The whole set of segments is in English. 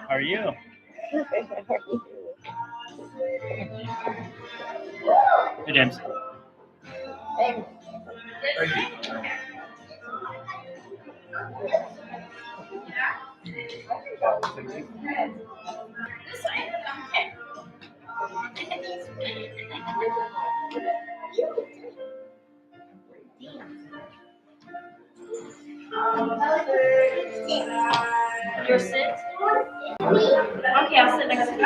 How are you? Hey, James. Hey. You're sit? Okay, I'll sit next to you.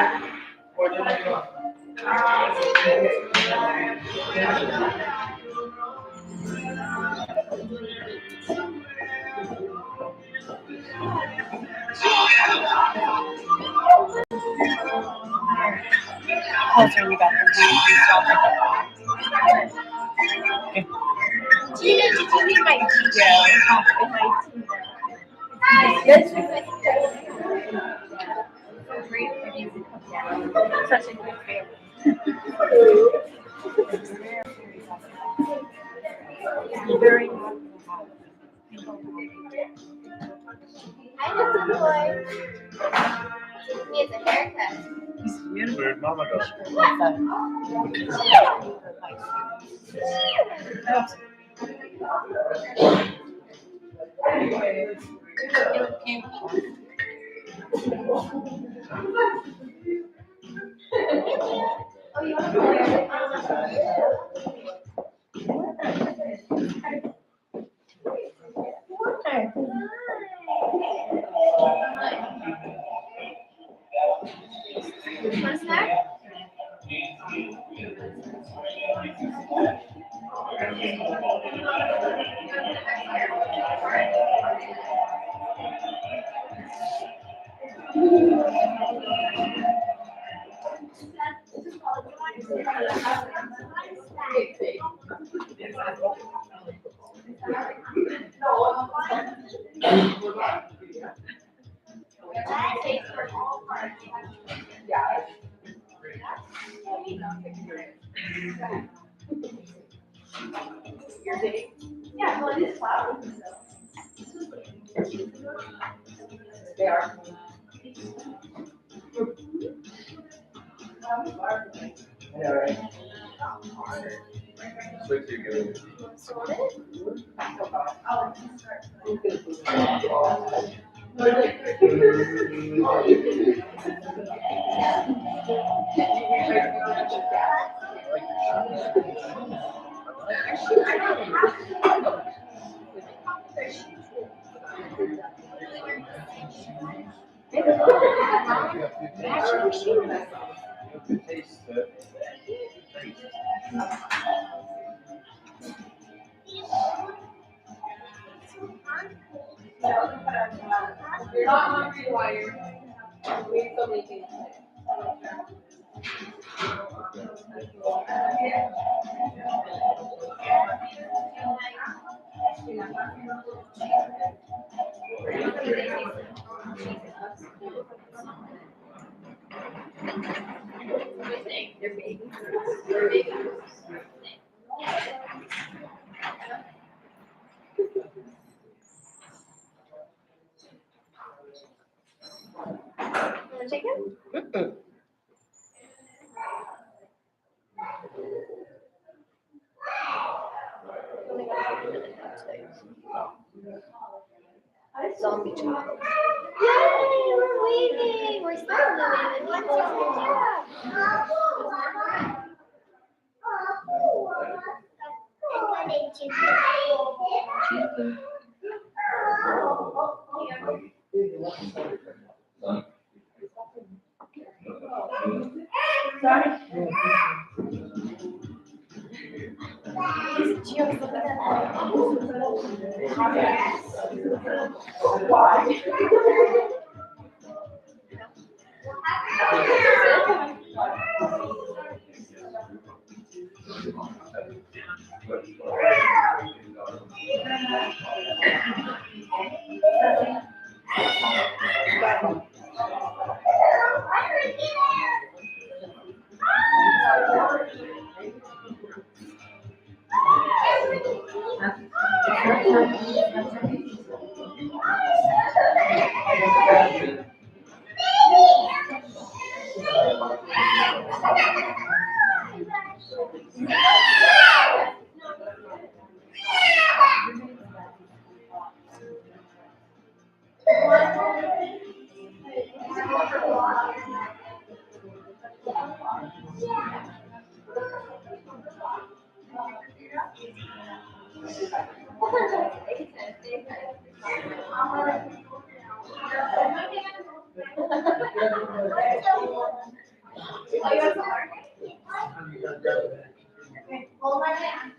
Closer you got Gina, did you need my Geo? Such a good Very Hi, little boy. He needs a haircut. Where'd Mama go? Oh, you want to What's that? Yeah, well, it is flowers. They are. Yeah, right. Sweet to you. You're not hungry, wired. We eat so many things. They're babies. Want to take it? Zombie child. Yay, we're waiting. We're still living. Let's Hold my hand.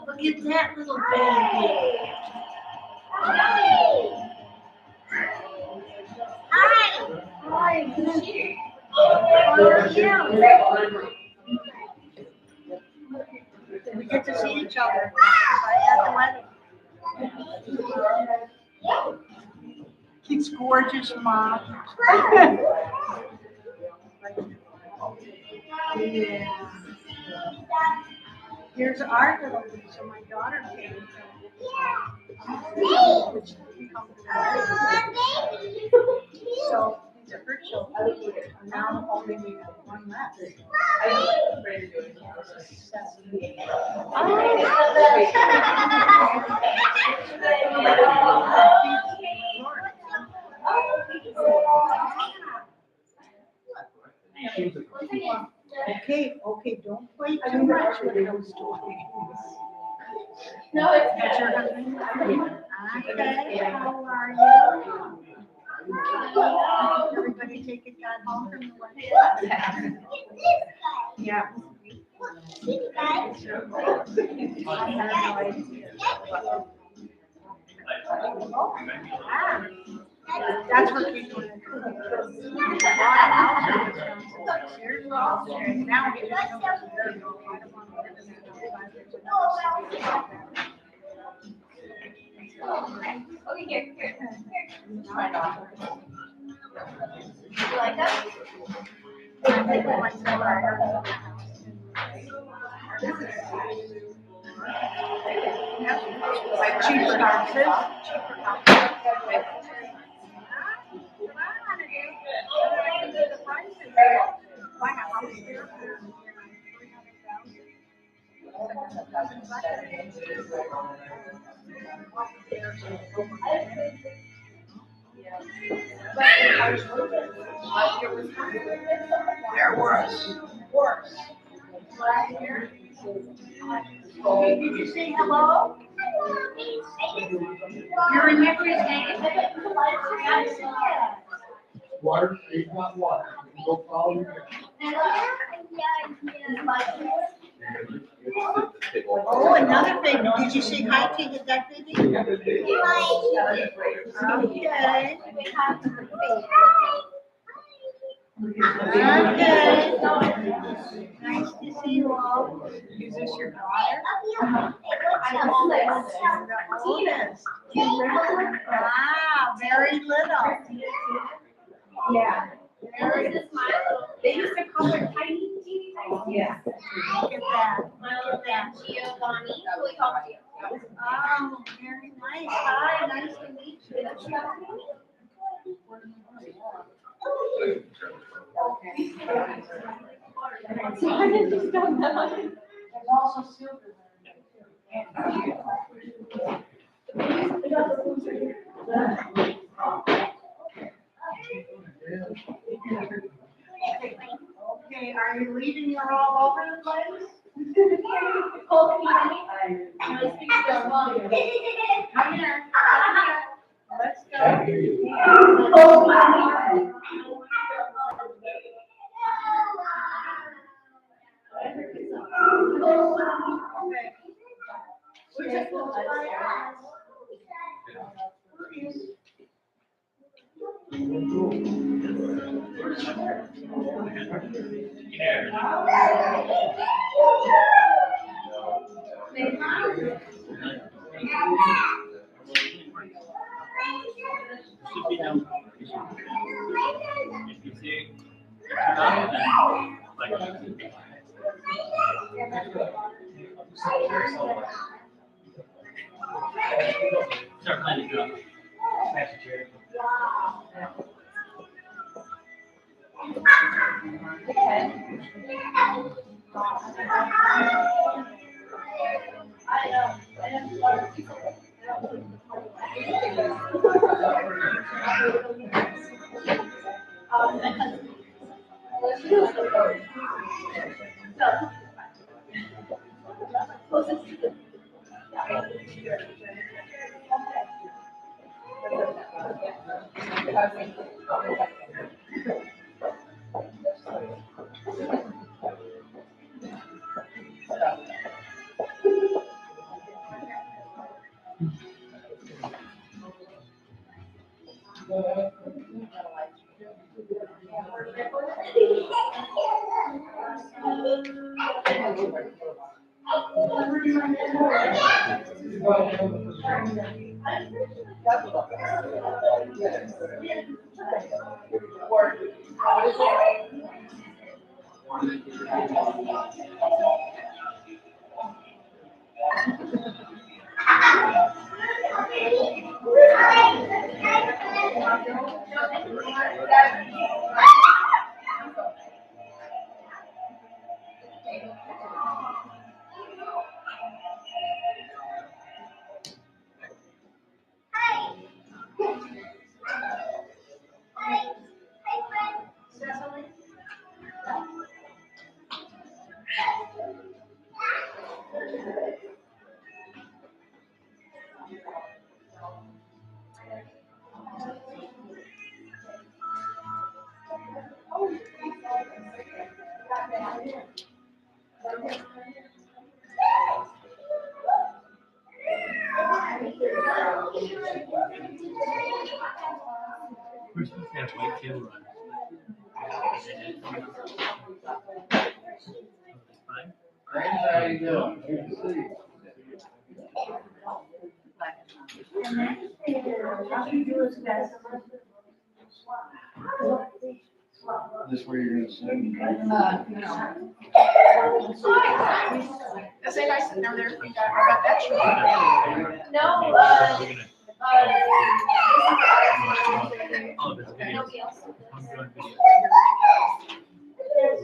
Look at that little baby. Hi, cute. We get to see each other. At the wedding. It's gorgeous, Mom. Yeah. Here's our little Lisa, my daughter came. So these are her children. Now only we have one left. Okay, don't play too much with those toys. No, it's That's your husband? Okay, how are you? Everybody take a gun home from the wedding? Yeah. That's what we're doing. Now we just okay, here. You like that? Cheaper houses. Buy a house here for There was. Did you say hello? You remember his name? Water, it's not water. Go follow your. Oh, another baby. Did you say hi to that baby? Okay. Nice to see you all. Is this your daughter? I'm oldest. Wow, very little. Yeah. Very This is my little, they used to call her tiny, teeny, tiny. Yeah. Look at that. My little friend Giovanni, we call her. Oh, very nice. Hi, nice to meet you. So I didn't just know that. There's also silver. Okay, are you leaving? You're all over the place? Cole, can you hear me? I was speaking to our mom. Come here. Let's go. We're just close by our house. Should be down. If you see, turn on, then like. Start playing the drum. We're supposed to have white tail run. Fine. Thanks, how you doing? Good to see you. This where you're gonna sing? Say nice to know there. About that tree. No, Oh, this video. nobody else. I'm doing video.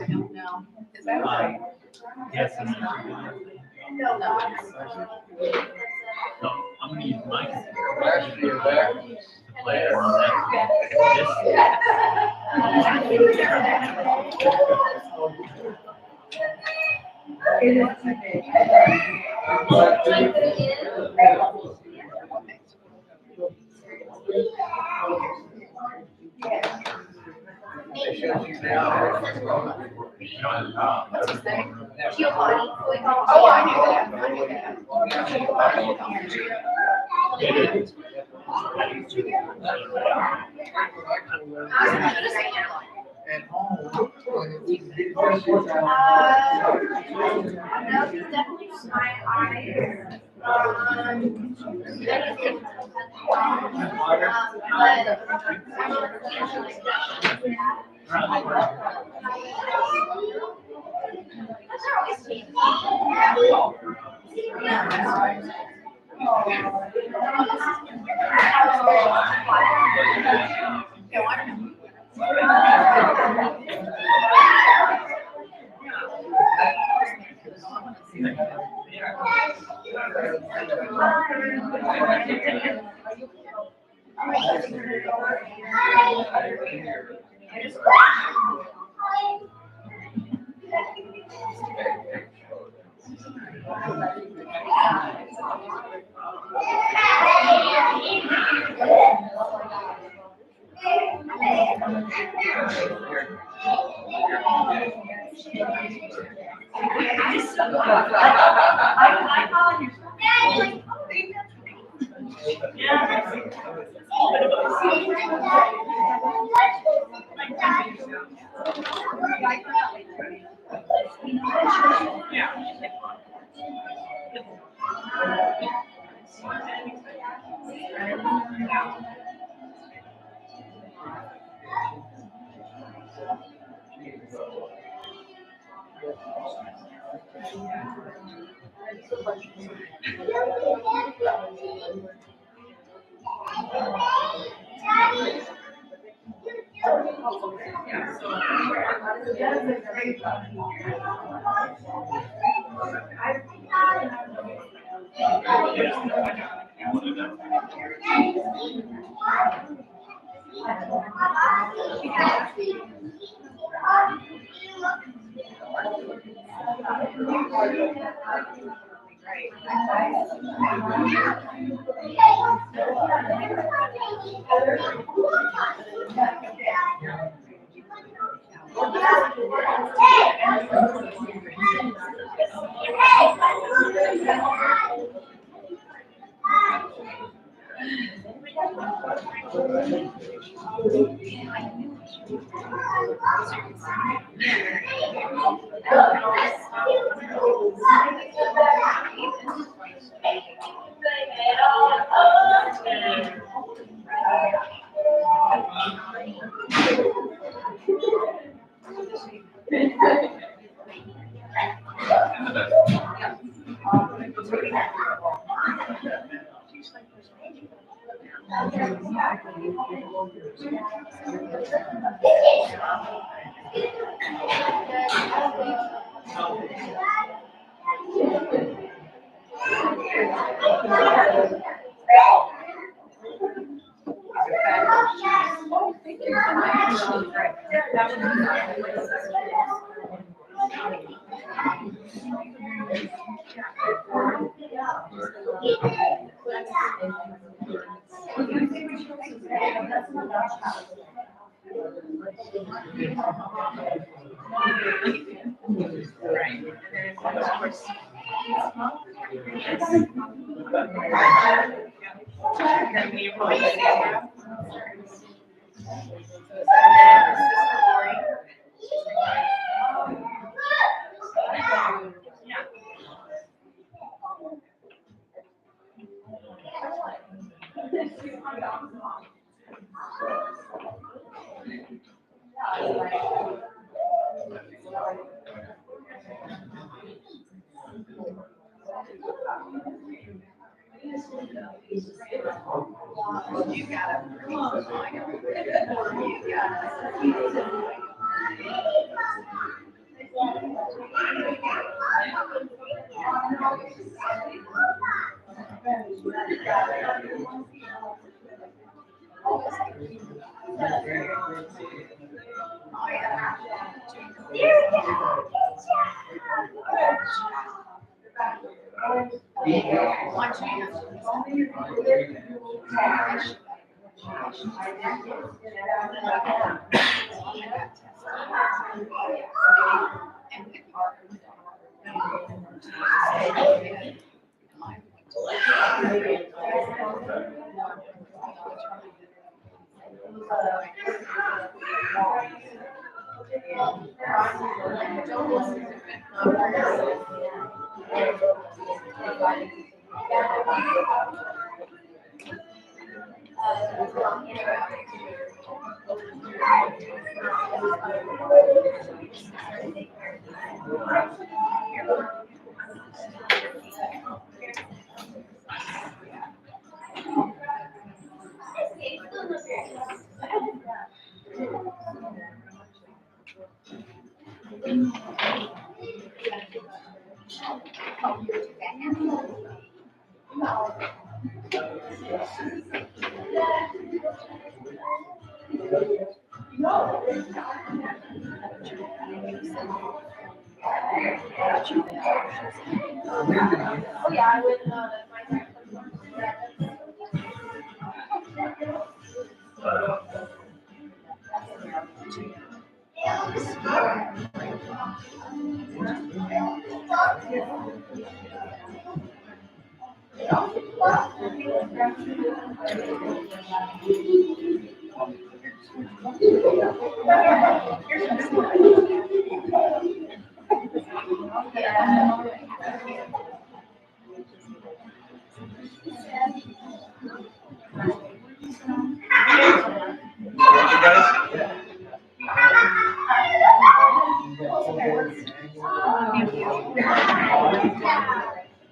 I don't know. Is that right? Yes, it's not video. No. So I'm gonna use my computer Last year back. to play it on that. Giovanni. Oh, I knew that. I knew that. At home. No, he's definitely my eyes.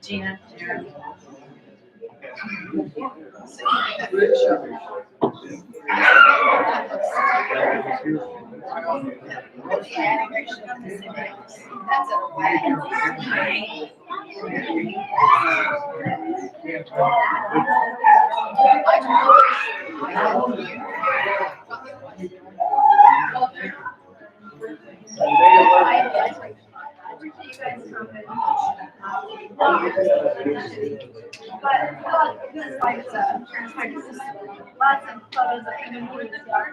Gina, Jared. That's It's like lots of photos of him when he was young.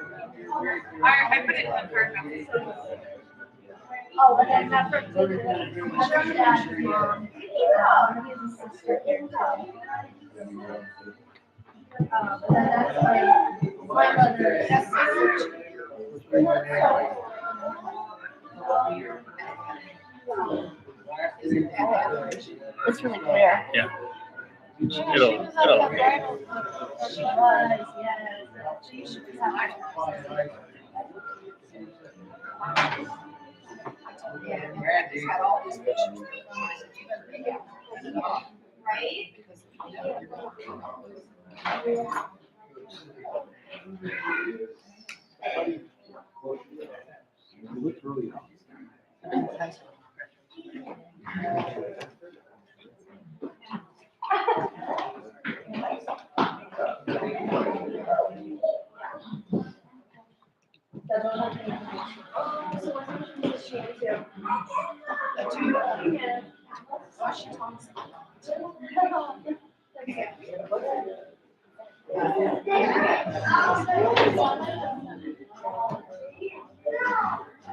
I put it in the card. Oh, but then that from dad's mom. Oh, he has a sister here too. But then that's my mother's sister. It's really clear. Yeah. She was on the bridal photo. She was, yes. She was on Right? You look really hot.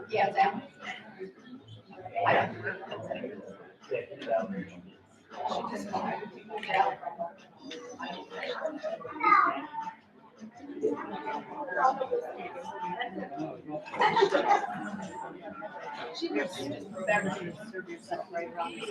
Yeah, that. She was just better to serve yourself right around the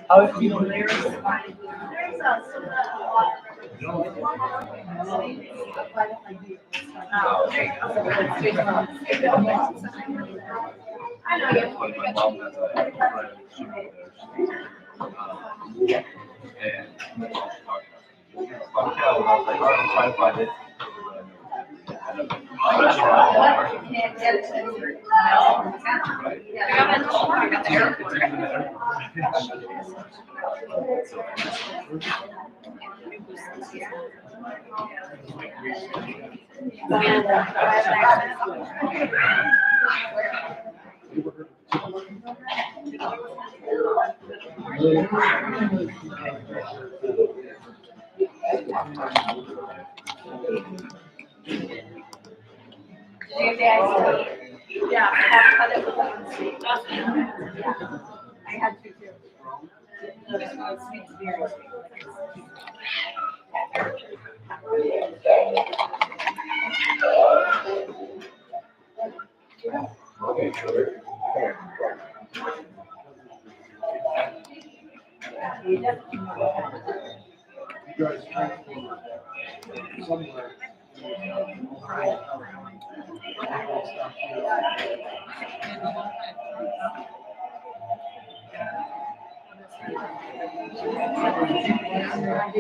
How is people there? I know you. Like my mom has a friend, she moved there. And I was like, all right, I'm trying to find it. Yeah, I have cut it with lemon sweet. I had to too. Sweet berry. You guys transport somewhere. Yesterday?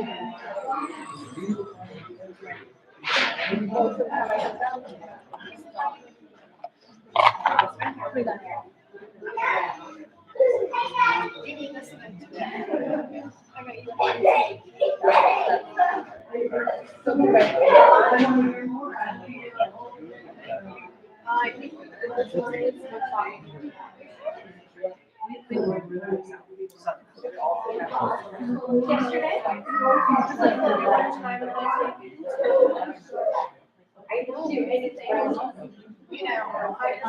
I didn't do anything, you know, I was like,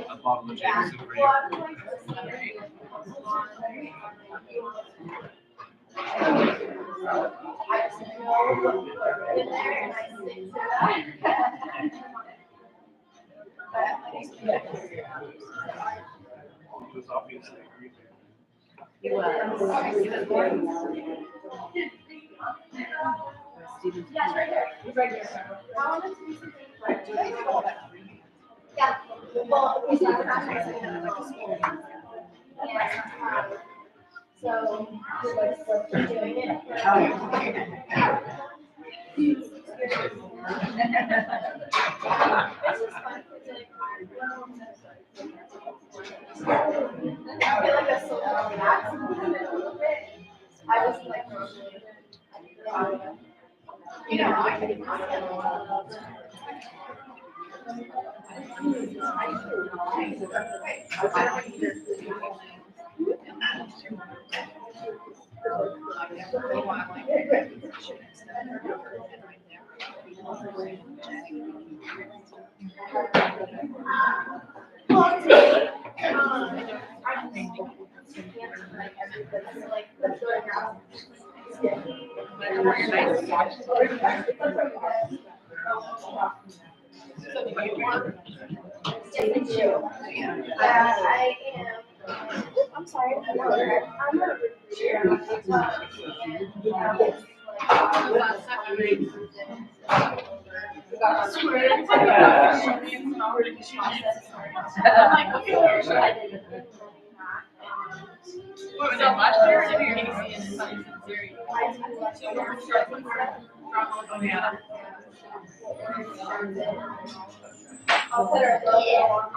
A bottle of Jameson for you. It was obviously agreed. He was born. Yes, right there. He's right there. Yeah. Well, he's not so he was doing it. It's just fun. I feel like I'm so relaxed a little bit. I was like, you know, I could I am. I'm sorry. I'm not sure. What was that last year? Or did you see in some series? Oh, yeah. I'll put her logo on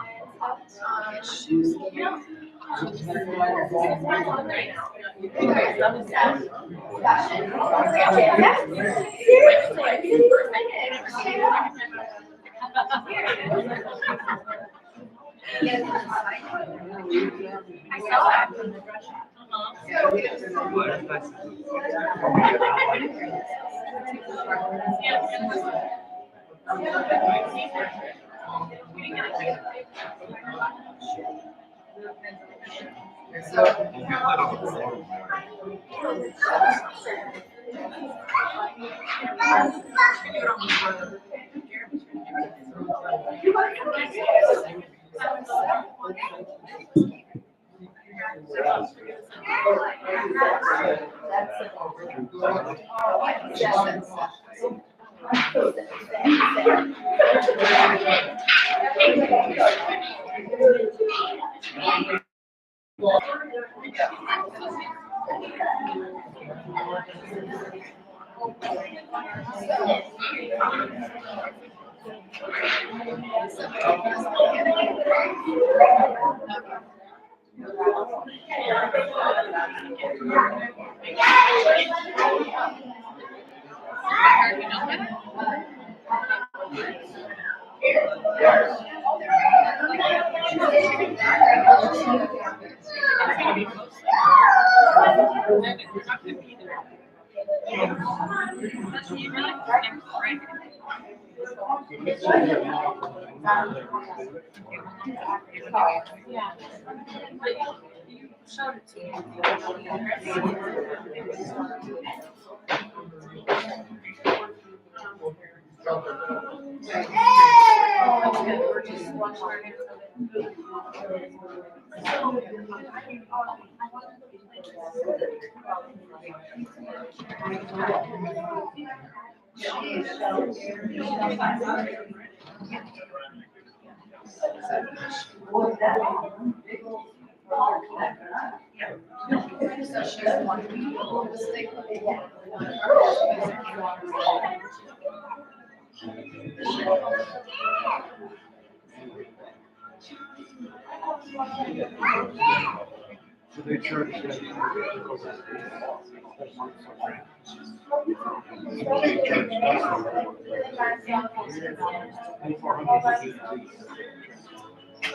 I saw it from the brush. So they charge you. So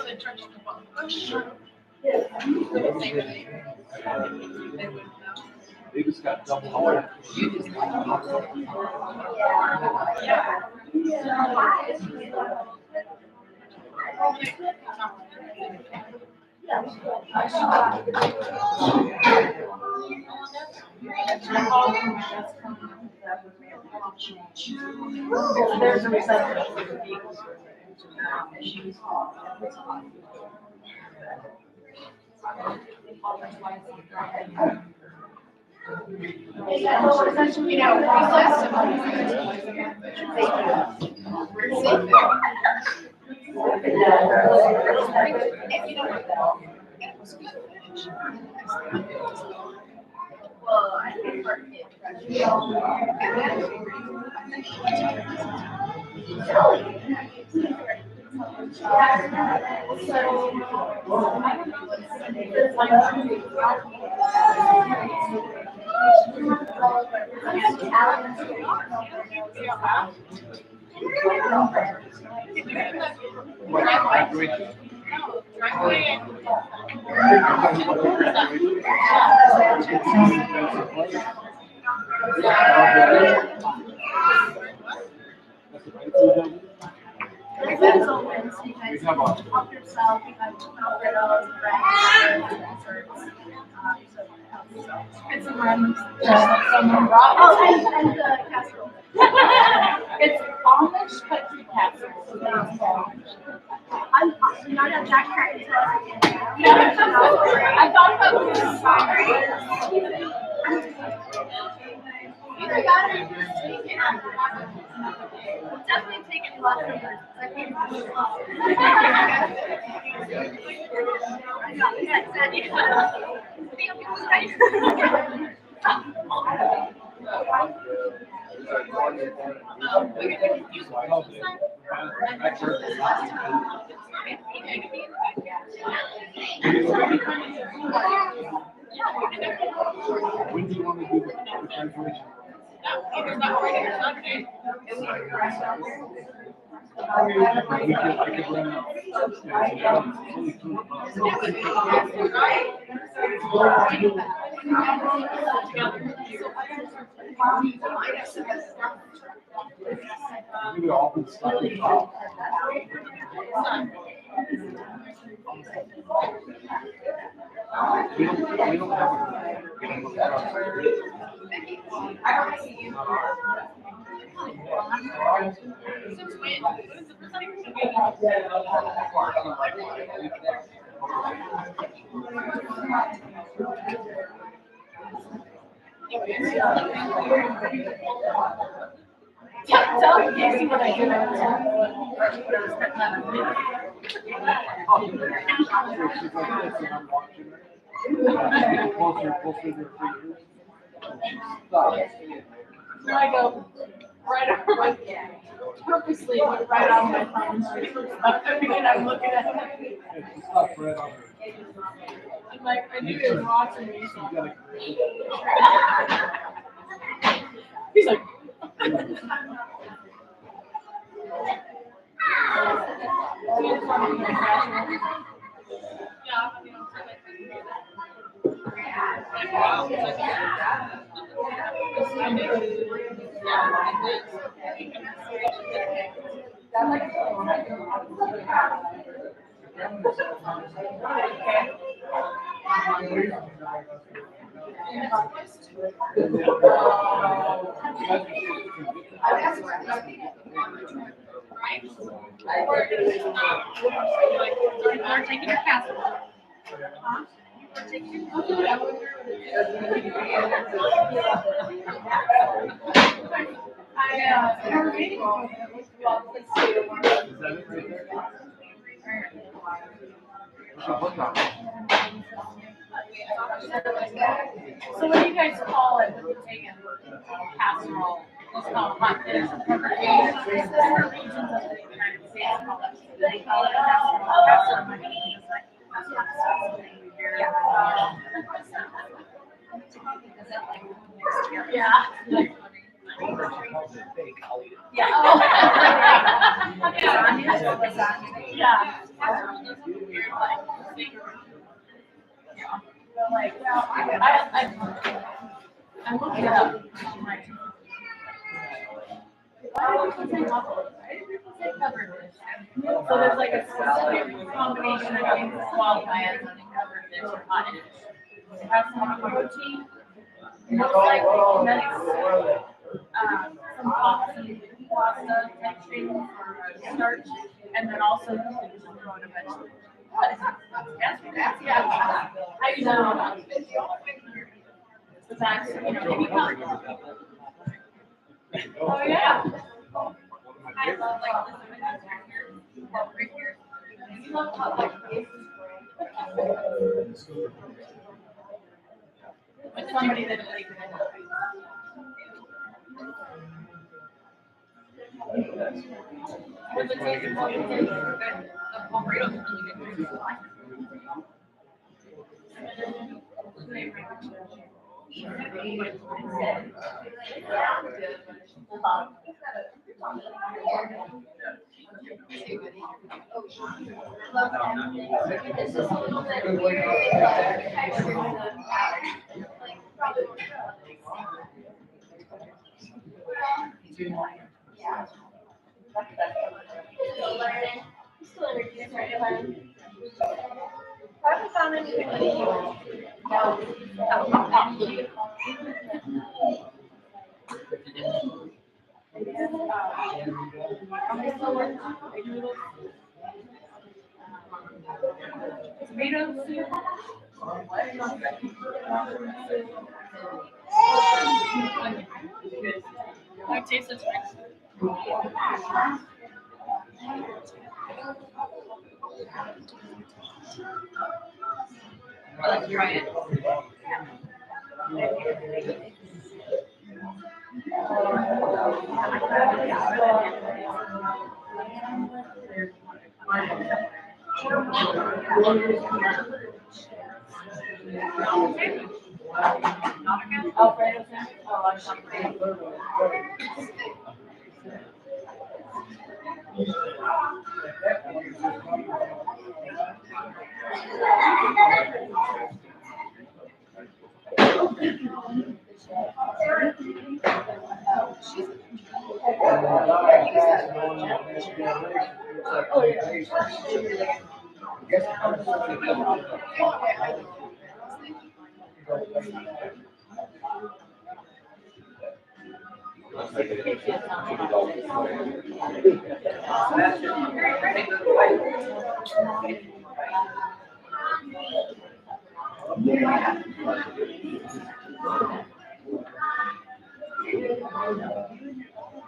they charge you the bus. They just got double. There's a recycling vehicles. You know, well, I think Depends on when you guys help yourself, you guys help it all, it's someone brought. Oh, and the casserole. It's Amish country casserole. I'm not a backtrack. I thought about this. Either that or you just take it. I'm definitely taking leftovers. I can't do it. I know, yeah, exactly. When do you want to do the graduation? I could run out. Maybe all the stuff. We don't have Since when? What is the first time you tell Casey what I do. So I go right over my purposely went right on my phone. And I'm looking at it. I'm like, I knew he was watching me. So. He's like. We're taking your casserole. So what do you guys call it when you take a casserole? It's called hot dish. Different regions of the United States call it. They call it a casserole. Casserole. Yeah. Yeah. Yeah. But like, I'm looking it up. So there's like a specific combination of things that qualify as uncovered dish or hot dish. It has some protein, most likely genetics, some pasta texturing or starch, and then also the component of vegetables. Yeah. I use that all about. The facts, you know, maybe come. Oh, yeah. I love like right here. You love how like with somebody that like with the taste of what you did, the burrito is really good. It's just a little bit weird, texture to the like probably. Yeah. Still learning. Still learning. Haven't found anything like no. Tomato soup. I taste this next. Let's try it. Alfredo sandwich. Oh,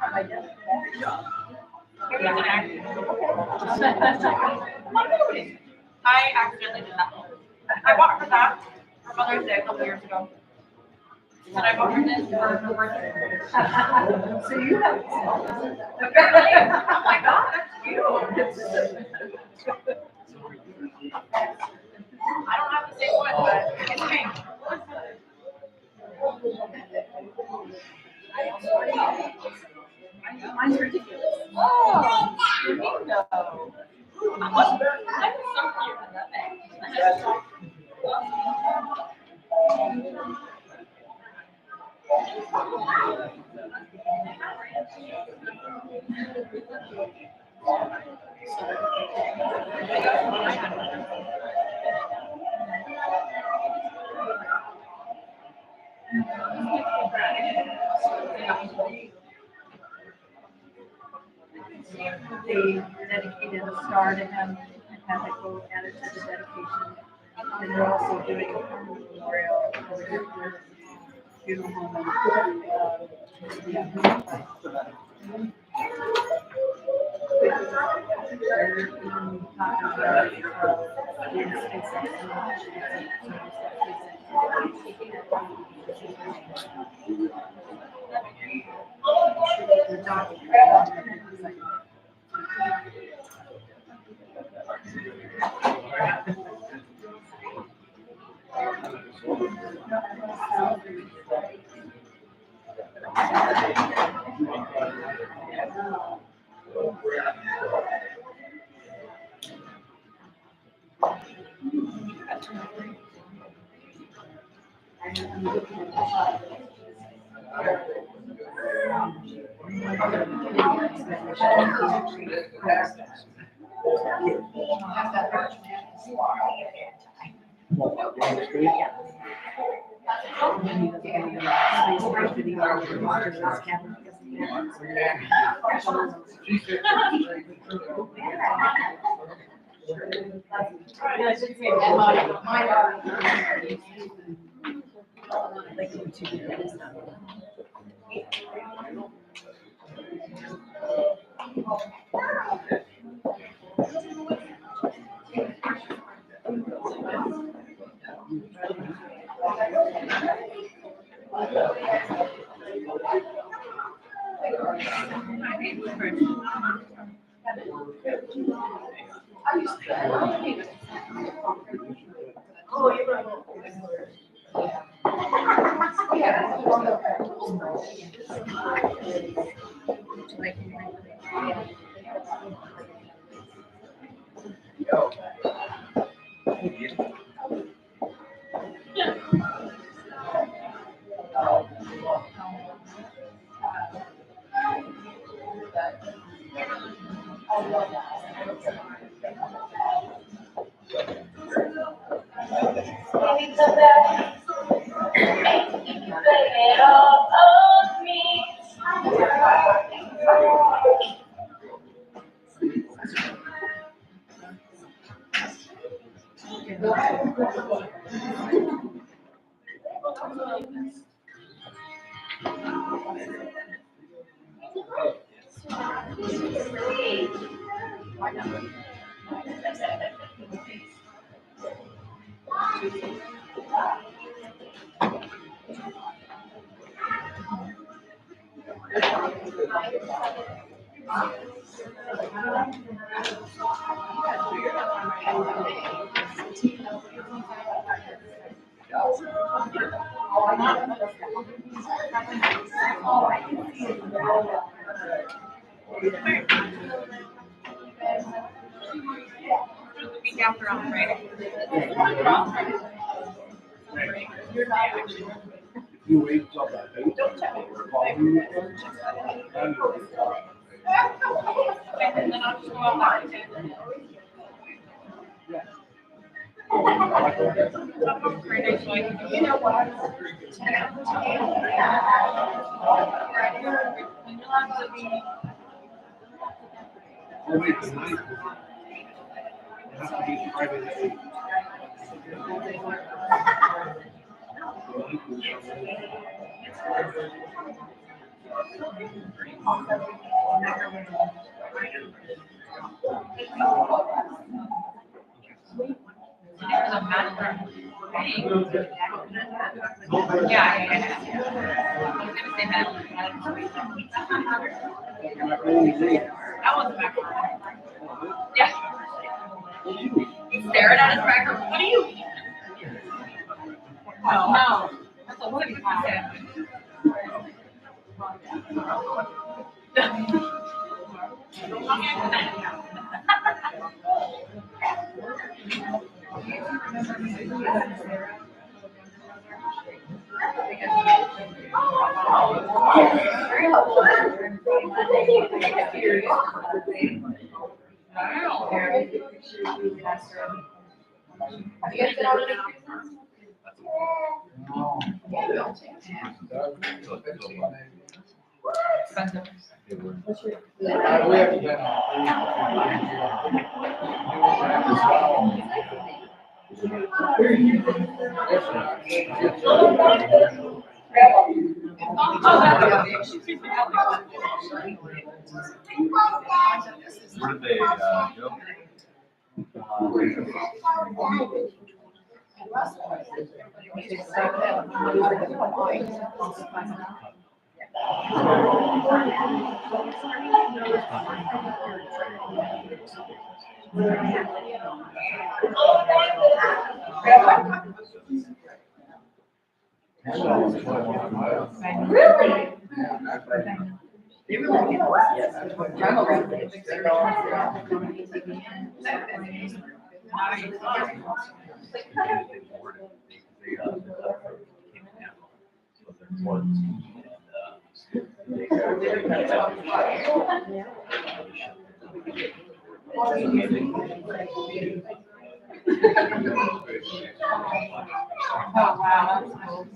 I like I accidentally did that. I bought her that for Mother's Day a couple years ago. And I bought her this for her birthday. So you have. Apparently, I'm like, oh, that's cute. I don't have the same one, but it's pink. Mine's ridiculous. Oh, bingo. I'm so cute in that thing. They dedicated a star to him and had it go added to the dedication. And they're also doing a memorial for the funeral home. Yeah. They're talking about The week after on Friday. You wait till that. And then I'll just go out that day. Friday, so I can, you know what? You'll have to be. Oh, wait, the ninth. It has to be Friday the 8th. There's a macro. Hey. Yeah. I was gonna say that. That was a macro. Yeah. He's staring at his macro. What are you eating? Oh. That's a wooden sandwich. We haven't been Where did they go? Really? Oh, wow, that's cool.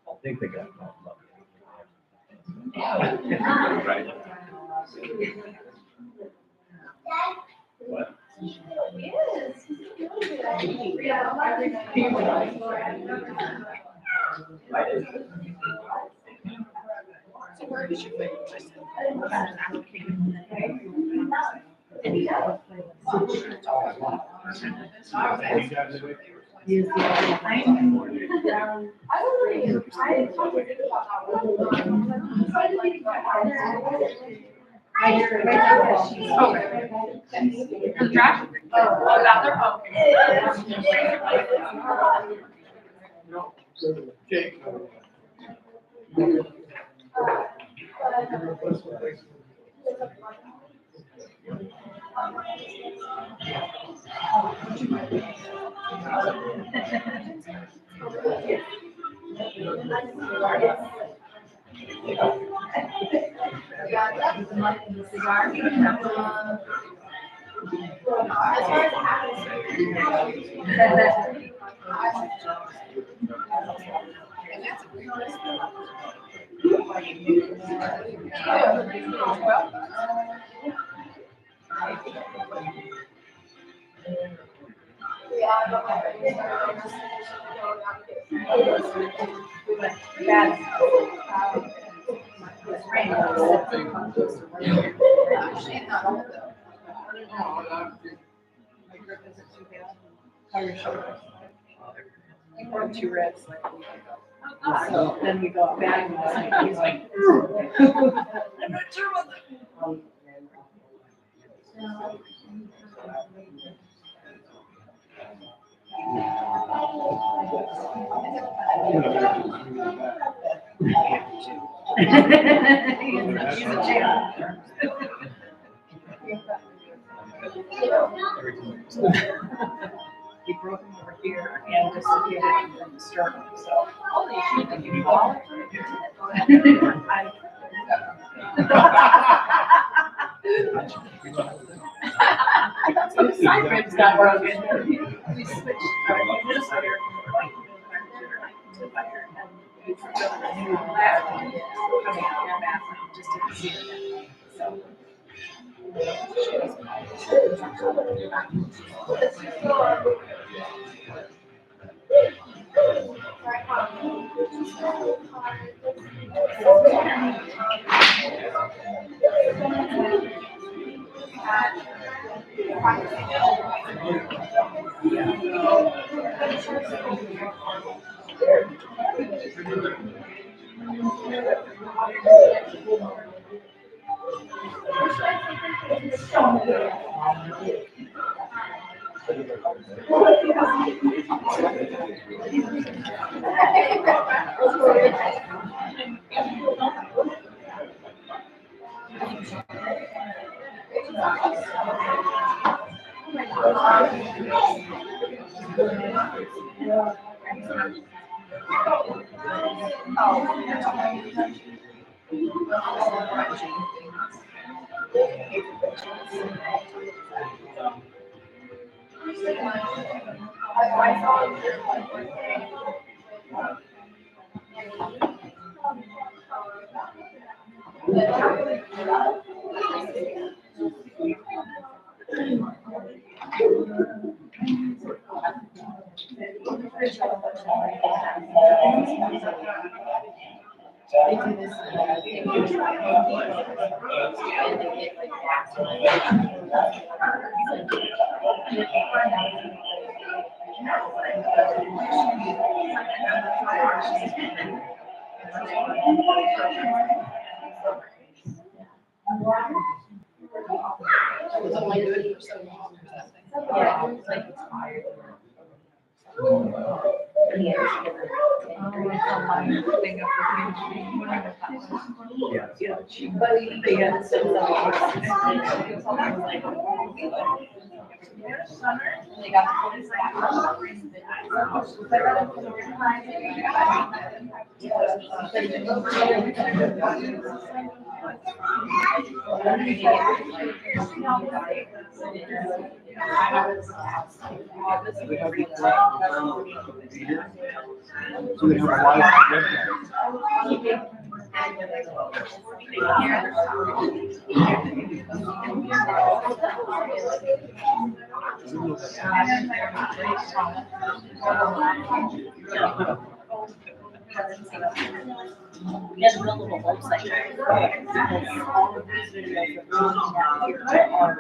I think they got. Right. What? So where did you put it? Use the The draft? Oh, down there, Okay. Or 2 ribs like we do. So then we go back and he's like, I'm not sure what that. He's a champ. He broke him over here and dislocated him from the sternum, so. holy shit, did you fall? So the side ribs got broken. We switched our administrator from the white to the fire, and we discovered a new lab coming out of the bathroom, just didn't see it. So. They got the police back. So we have a live webcast. We had to build a little website. Because all of these videos that we're looking at here are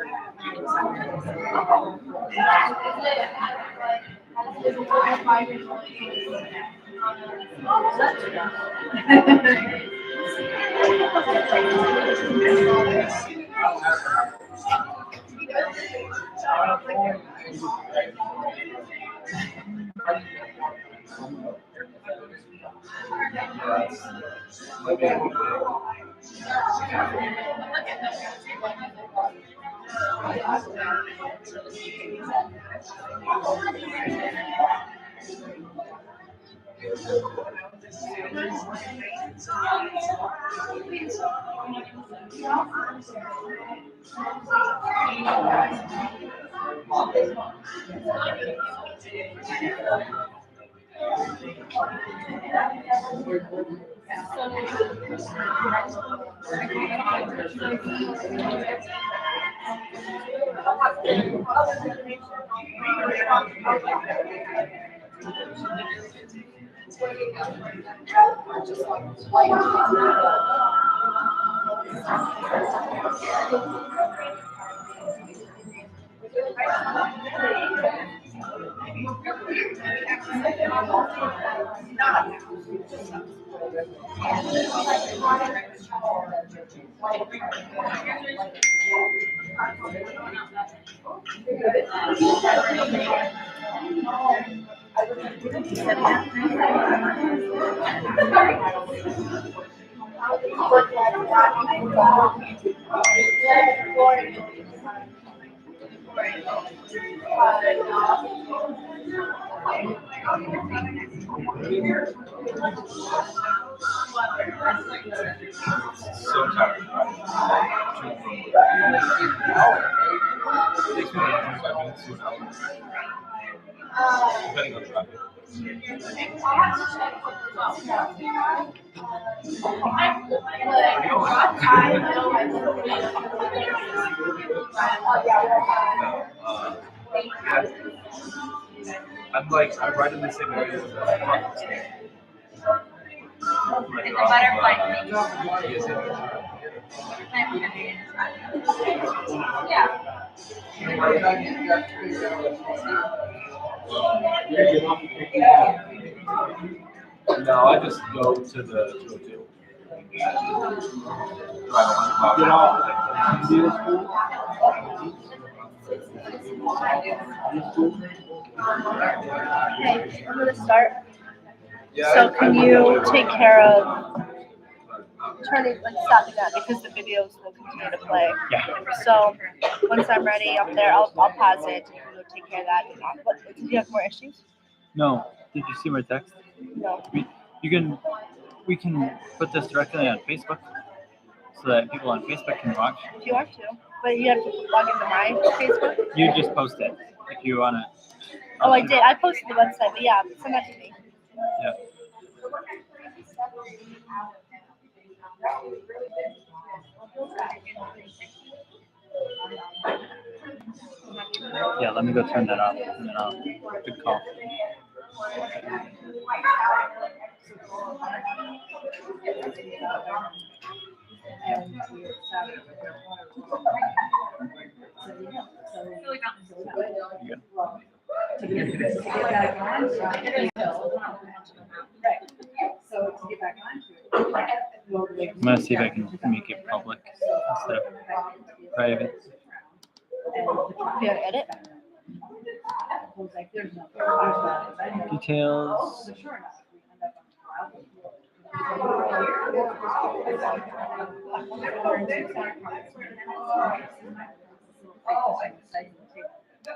So tired. Takes me like 25 minutes to an hour. Depending on traffic. I'm right in the same area as It's a butterfly thing. No, I just go to the hotel. Get off. Middle school. Okay, I'm gonna start. Yeah, So I can would you go take care of turning, like stopping that because the videos will continue to play. Yeah. So once I'm ready up there, I'll pause it. You'll take care of that. What, do you have more issues? No. Did you see my text? No. We can put this directly on Facebook so that people on Facebook can watch. If you want to, but you have to log into my Facebook. You just post it if you want to. Oh, I did. I posted the website, but yeah, send that to me. Yeah. Yeah, let me go turn that off. And then I'll, good call. I'm gonna see if I can make it public instead of private. You have edit? Details. We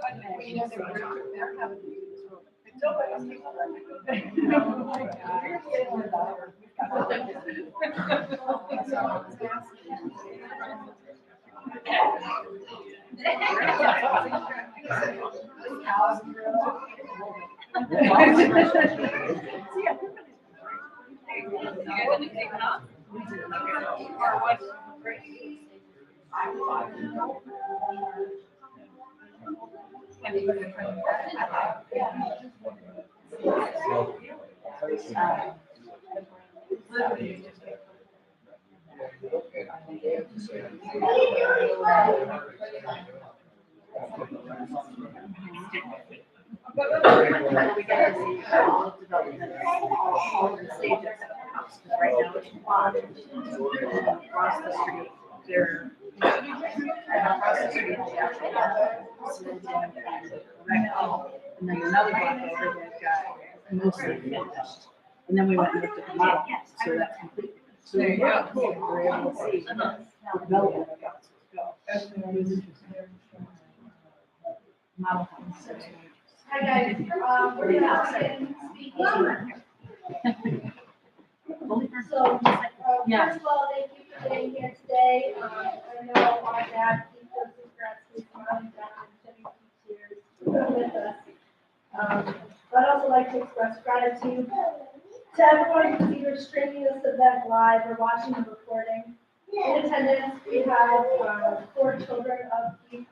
got to see all of development, all of the stages of the house, because right now it's one, across the street, they're, across the street, they actually have cemented and erected. And then another block over, they've got mostly finished. And then we went and looked at the model, so that's complete. So we're able to see how development of the house go. It was interesting. Model house. Hi guys, we're gonna begin speaking. So, Yeah. first of all, thank you for being here today. I know our dad, Goretski's mom, Dad, and teachers with us. I'd also like to express gratitude to everyone who's either streaming this event live or watching the recording. In attendance, we have 4 children of Keith.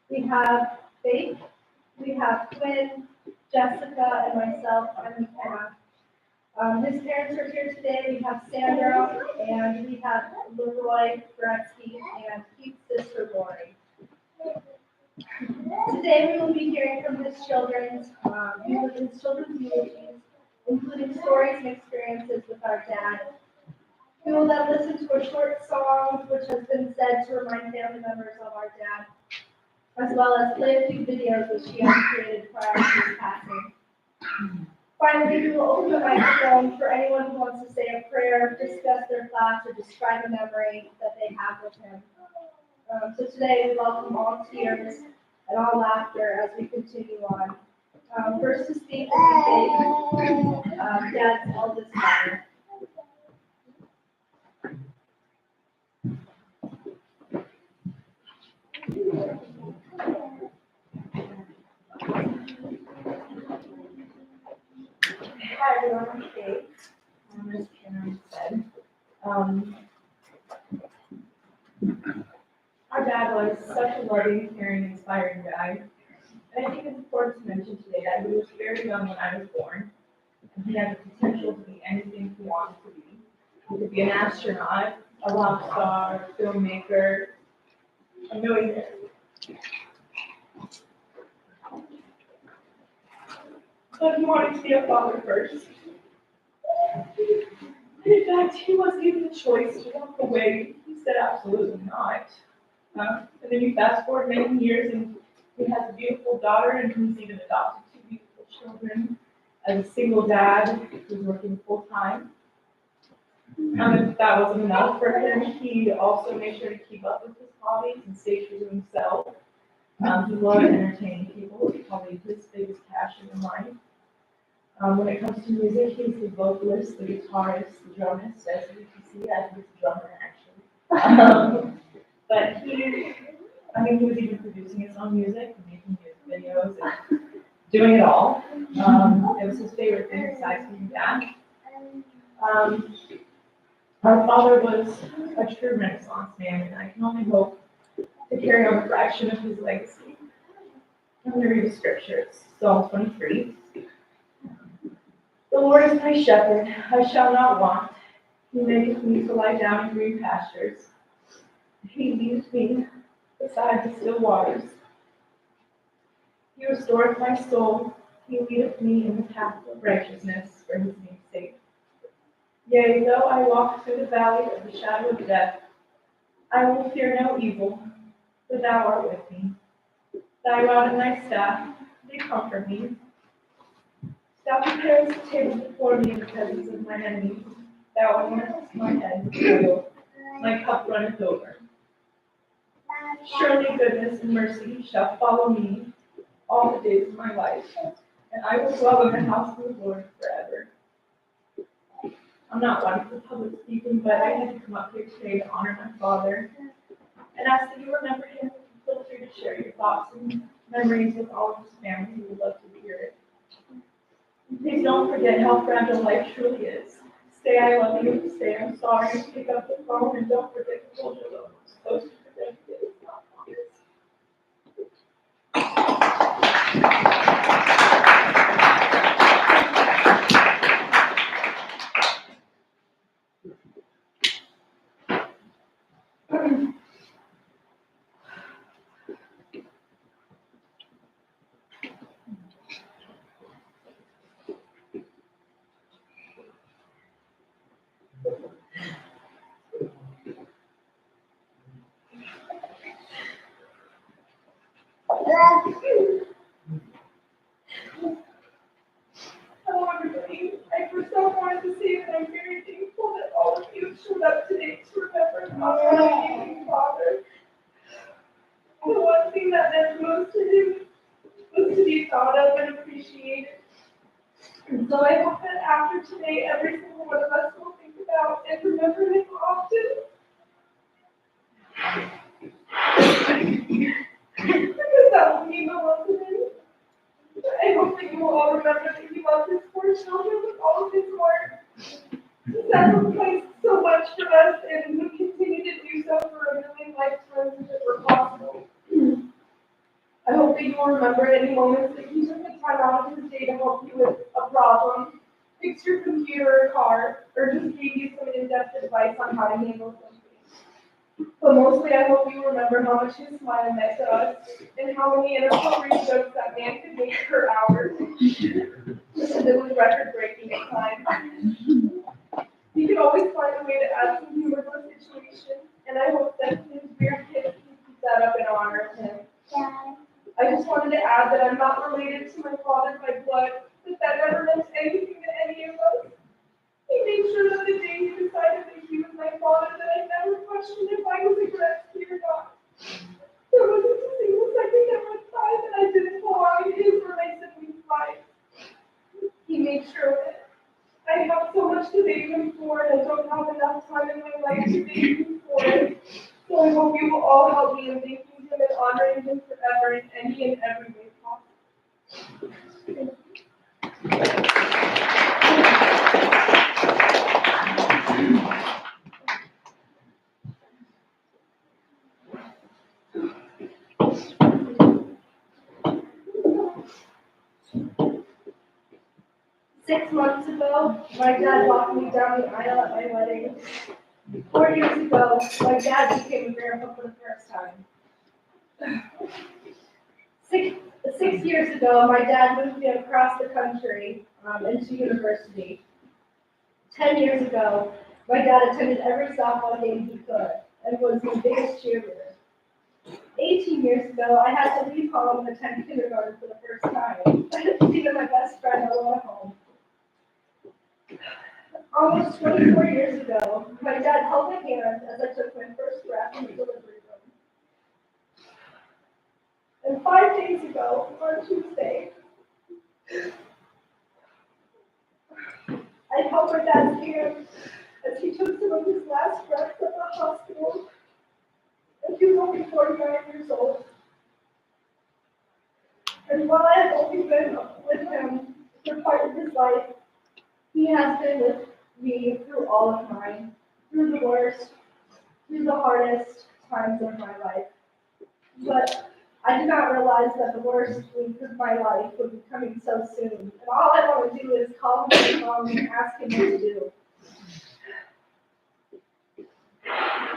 We have Faith. We have Quinn, Jessica, and myself, I'm McKenna. His parents are here today. We have Sandra, and we have Leroy, Goretski, and Keith's sister, Lori. Today, we will be hearing from his children's eulogies, including stories and experiences with our dad. We will then listen to a short song, which has been said to remind family members of our dad, as well as play a few videos which he has created prior to his passing. Finally, we will open the microphone for anyone who wants to say a prayer, discuss their class, or describe a memory that they have with him. So today, we welcome all tears and all laughter as we continue on. First to speak will be Dad's eldest daughter. Hi everyone, I'm Kate. As Karen said, our dad was such a loving, caring, inspiring guy. And I think it's important to mention today that he was very young when I was born, and he had the potential to be anything he wanted to be. He could be an astronaut, a rock star, a filmmaker, a millionaire. But he wanted to be a father first. In fact, he wasn't given the choice to walk away. He said absolutely not. And then you fast forward many years, and he has a beautiful daughter, and he's even adopted 2 beautiful children as a single dad who's working full time. If that wasn't enough for him, he also made sure to keep up with his hobbies and stay true to himself. He loved entertaining people. It's probably his biggest passion in life. When it comes to music, he's the vocalist, the guitarist, the drummist, as you can see, as he's a drummer actually. But he was even producing his own music, and making music videos, and doing it all. It was his favorite thing besides being dad. Our father was a true Renaissance man, and I can only hope to carry on a fraction of his legacy. I'm going to read the scriptures. Psalm 23. The Lord is my shepherd, I shall not want. He maketh me to lie down in green pastures. He leads me beside the still waters. He restoreth my soul. He leadeth me in the path of righteousness for his name's sake. Yea, though I walk through the valley of the shadow of death, I will fear no evil, for thou art with me. Thy rod and thy staff, they comfort me. Thou preparest a table before me in the presence of my enemies. Thou anointest my head with oil, my cup runneth over. Surely goodness and mercy shall follow me all the days of my life, and I will dwell in the house of the Lord forever. I'm not one for public speaking, but I had to come up here today to honor my father and ask that you remember him. Feel free to share your thoughts and memories with all of his family. We would love to hear it. Please don't forget how fragile life truly is. Say I love you, say I'm sorry, pick up the phone, and don't forget to hold your loved ones close to protect you. Hello, everybody. I first off wanted to say that I'm very thankful that all of you showed up today to remember my amazing father. The one thing that meant most to him was to be thought of and appreciated. And so I hope that after today, every single one of us will think about and remember him often. Because that will mean the world to him. I hope that you will all remember that he loved his four children with all of his heart. He sacrificed so much for us and would continue to do so for a million lifetimes if it were possible. I hope that you will remember any moments that he took the time out of his day to help you with a problem, fix your computer or car, or just gave you some in-depth advice on how to handle something. But mostly, I hope you remember how much his smile meant to us, and how many inappropriate jokes that man could make per hour. Because it was record-breaking at times. He could always find a way to add some humor to a situation, and I hope that his weird kids can keep that up in honor of him. I just wanted to add that I'm not related to my father by blood, but that never meant anything to any of us. He made sure that the day he decided that he was my father, that I never questioned if I was a Goretski or not. There wasn't a single second that went by that I didn't belong in his or my siblings' lives. He made sure of it. I have so much to thank him for, and I don't have enough time in my life to thank him for it. So I hope you will all help me in thanking him and honoring him forever in any and every way possible. Thank you. 6 months ago, my dad walked me down the aisle at my wedding. 4 years ago, my dad became a grandpa for the first time. Six years ago, my dad moved me across the country into university. 10 years ago, my dad attended every softball game he could and was the biggest cheerleader. 18 years ago, I had to leave home and attend kindergarten for the first time. Even my best friend alone at home. Almost 24 years ago, my dad held my hand as I took my first breath in the delivery room. And 5 days ago, on Tuesday, I held my dad's hand as he took some of his last breaths at the hospital, and he was only 49 years old. And while I have only been with him for part of his life, he has been with me through all of mine, through the worst, through the hardest times of my life. But I did not realize that the worst week of my life would be coming so soon. And all I want to do is call him on the phone and ask him what to do.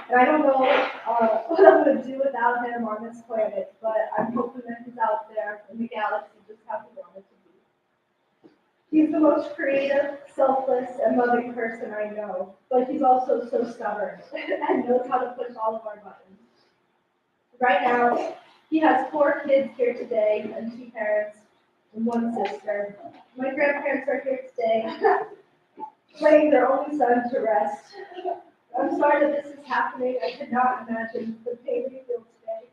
And I don't know what I'm going to do without him on this planet, but I'm hoping that he's out there in the galaxy just how he wanted to be. He's the most creative, selfless, and loving person I know, but he's also so stubborn and knows how to push all of our buttons. Right now, he has 4 kids here today and 2 parents and 1 sister. My grandparents are here today, laying their only son to rest. I'm sorry that this is happening. I could not imagine the pain we feel today.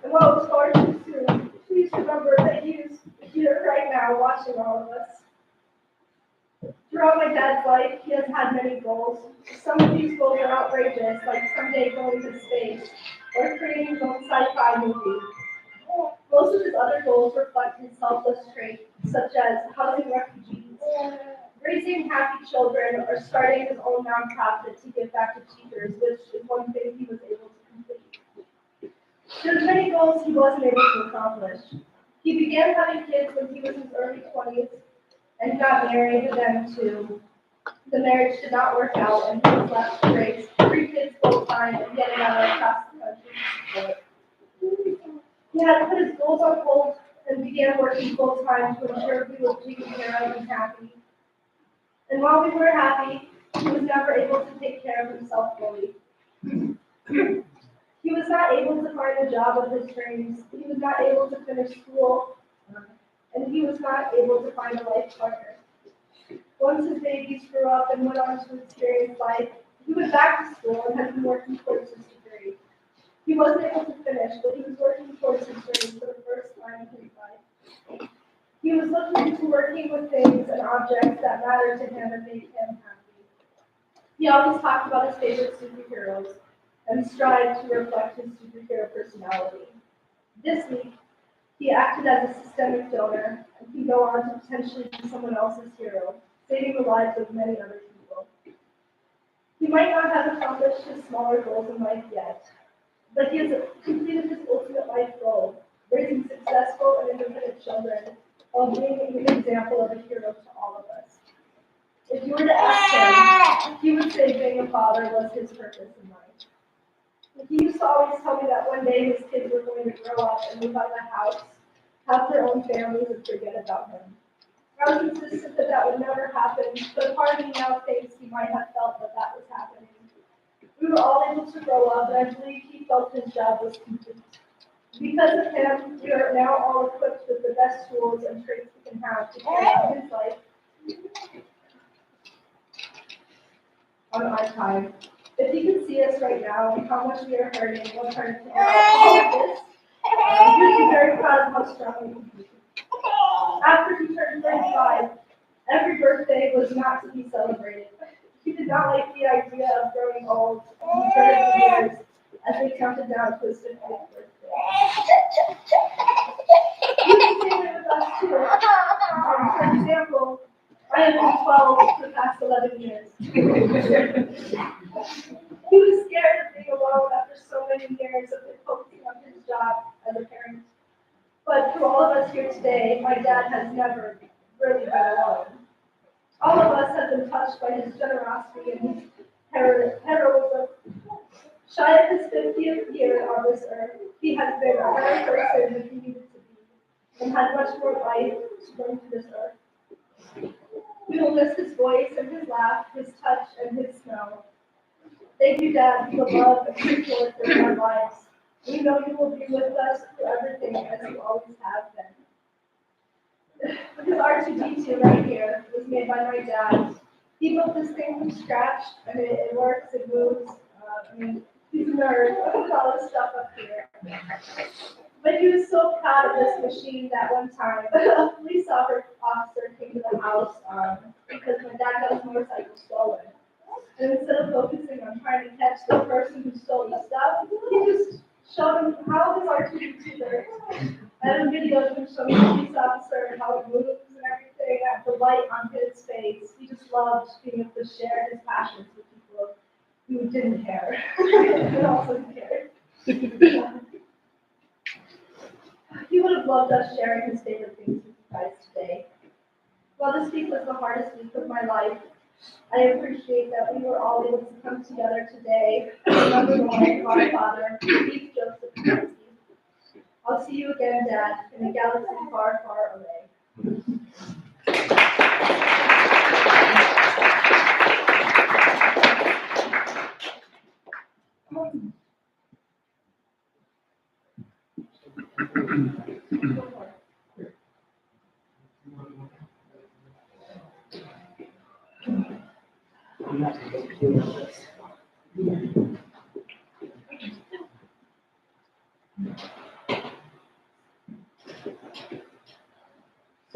And while it's far too soon, please remember that he is here right now watching all of us. Throughout my dad's life, he has had many goals. Some of these goals are outrageous, like someday going to space or creating his own sci-fi movie. Most of his other goals reflect his selfless traits, such as housing refugees, raising happy children, or starting his own nonprofit to give back to teachers, which is one thing he was able to complete. There's many goals he wasn't able to accomplish. He began having kids when he was in his early 20s and got married, and then too. The marriage did not work out, and he was left to raise 3 kids full-time and get another across the country. He had to put his goals on hold and began working full-time to ensure we were taken care of and happy. And while we were happy, he was never able to take care of himself fully. He was not able to find a job of his dreams. He was not able to finish school, and he was not able to find a life partner. Once his babies grew up and went on to experience life, he went back to school and had been working towards his degree. He wasn't able to finish, but he was working towards his dream for the first time in his life. He was looking into working with things and objects that mattered to him and made him happy. He always talked about his favorite superheroes and strived to reflect his superhero personality. This week, he acted as a systemic donor and can go on to potentially be someone else's hero, saving the lives of many other people. He might not have accomplished his smaller goals in life yet, but he has completed his ultimate life goal, raising successful and independent children while being an example of a hero to all of us. If you were to ask him, he would say being a father was his purpose in life. He used to always tell me that one day his kids were going to grow up and move out of the house, have their own families, and forget about him. I was insistent that that would never happen, but part of me now thinks he might have felt that that was happening. We were all able to grow up, and I believe he felt his job was complete. Because of him, we are now all equipped with the best tools and traits we can have to carry out his life on our time. If he could see us right now and how much we are hurting, we're trying to figure out all of this, he would be very proud of how strong we can be. After he turned 35, every birthday was not to be celebrated. He did not like the idea of growing old, and he dreaded the years as they counted down to his 50th birthday. He was the same way with us too. For example, I have been 12 for the past 11 years. He was scared of being alone after so many years of focusing on his job as a parent. But for all of us here today, my dad has never really been alone. All of us have been touched by his generosity and his heroism. Shy of his 50th year on this earth, he has been a better person than he needed to be, and had much more life to bring to this earth. We will miss his voice and his laugh, his touch and his smell. Thank you, Dad, for the love and support in our lives. We know you will be with us through everything as you always have been. This R2D2 right here was made by my dad. He built this thing from scratch, and it works, it moves. He's a nerd with all this stuff up here. But he was so proud of this machine that one time a police officer came to the house because my dad got his motorcycle stolen. And instead of focusing on trying to catch the person who stole the stuff, he just showed him how his R2D2 works. I have a video of him showing the police officer and how it moves and everything, and the light on his face. He just loved being able to share his passions with people who didn't care, but also cared. He would have loved us sharing his favorite things with you guys today. While this week was the hardest week of my life, I appreciate that we were all able to come together today and remember the life of our father, Chief Joseph Goretski. I'll see you again, Dad, in a galaxy far, far away.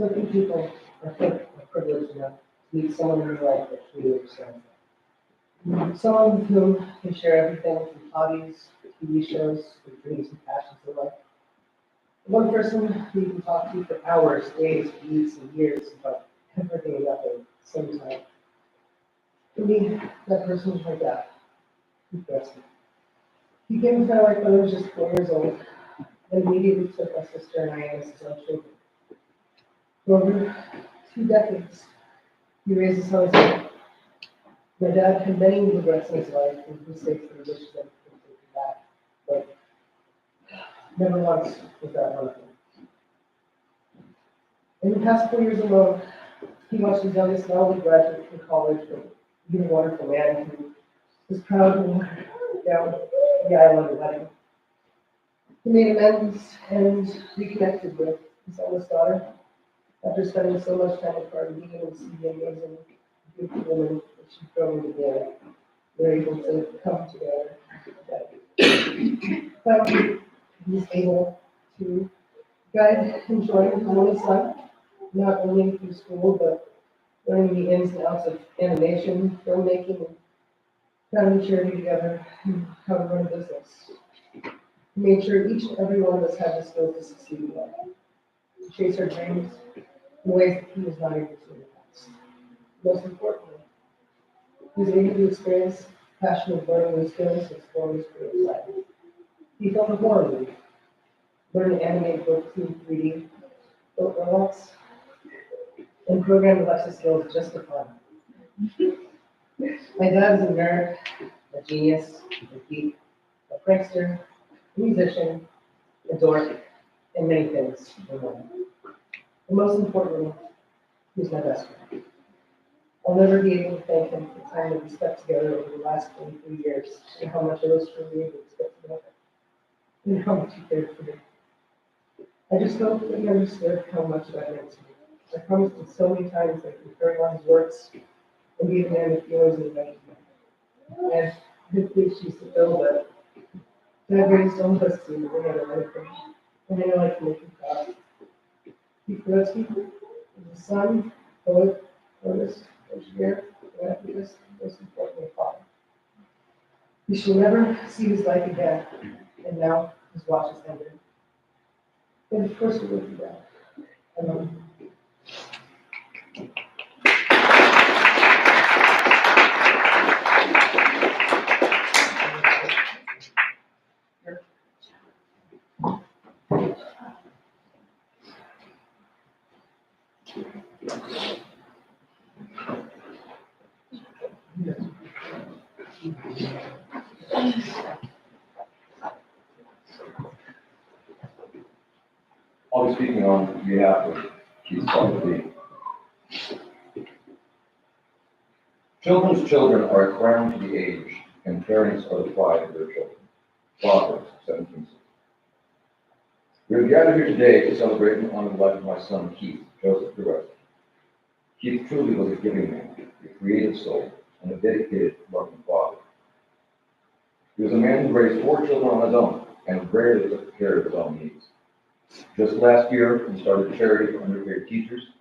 So few people are privileged enough to meet someone in their life that truly understands them. Someone with whom they share everything from hobbies, TV shows, their dreams and passions in life. One person who you can talk to for hours, days, weeks, and years about everything and nothing at the same time. For me, that person was my dad, Goretski. He came into my life when I was just 4 years old, and immediately took my sister and I in as his own children. For over 2 decades, he raised us on his own. My dad had many regrets in his life and mistakes that he wishes that he could take back, but never once was that one of them. In the past 4 years alone, he watched his youngest not only graduate from college, but be a wonderful man who was proud to walk down the aisle on the wedding. He made amends and reconnected with his oldest daughter after spending so much time apart and being able to see the amazing, beautiful woman that she'd grown into being. They're able to come together. Finally, he's able to guide and join his only son, not only through school, but learning the ins and outs of animation, filmmaking, and founding charity together, and how to run a business. He made sure each and every one of us had the skills to succeed in life, to chase our dreams in ways that he was not able to in the past. Most importantly, he was able to experience the passion of learning new skills and exploring his creative side. He felt a horror movie, learned to animate books in 3D, built robots, and programmed Alexa skills just for fun. My dad is a nerd, a genius, a geek, a prankster, a musician, a dork, and many things in one. And most importantly, he's my best friend. I'll never be able to thank him for the time that we spent together over the last 23 years, and how much I was truly able to spend together, and how much he cared for me. I just hope that he understood how much that meant to me. I promised him so many times that I would carry on his works and be the man that he always invited me. And his wish used to fill that. Dad raised all of us to bring out everything, and I know I can make him proud. Keith Goretski is a son, poet, artist, engineer, philanthropist, and most importantly, a father. He shall never see his life again, and now his watch is ended. And of course, we will do that. I love you. I'll be speaking on behalf of Keith Goretski. Children's children are a crown to the age, and parents are the pride of their children. Proverbs 17:6. We are gathered here today to celebrate and honor the life of my son, Keith Joseph Goretski. Keith truly was a giving man, a creative soul, and a dedicated, loving father. He was a man who raised 4 children on his own and rarely took care of his own needs. Just last year, he started a charity for underpaid teachers,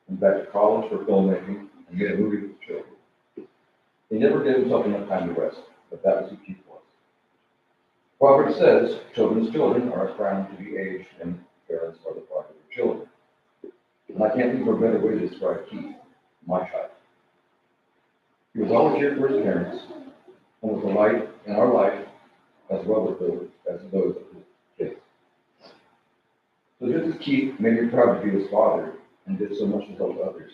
went back to college for filmmaking, and made a movie with children. He never gave himself enough time to rest, but that was who Keith was. Proverbs says, children's children are a crown to be aged, and parents are the pride of their children. And I can't think of a better way to describe Keith, my child. He was always here for his parents, and was a light in our life, as well as those of his kids. So just as Keith made me proud to be his father, and did so much to help others,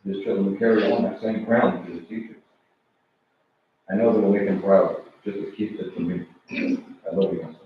his children will carry on that same crown to his teachers. I know that will make him proud, just as Keith did for me. I love you, my son.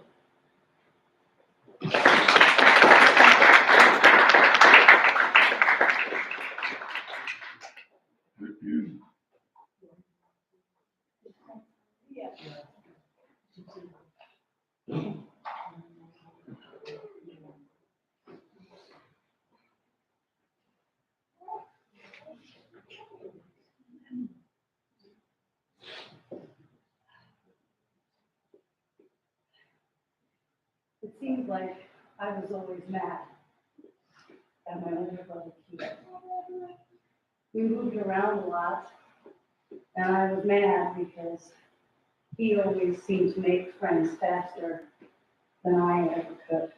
It seems like I was always mad. and my older brother Keith. We moved around a lot, and I was mad because he always seemed to make friends faster than I ever could.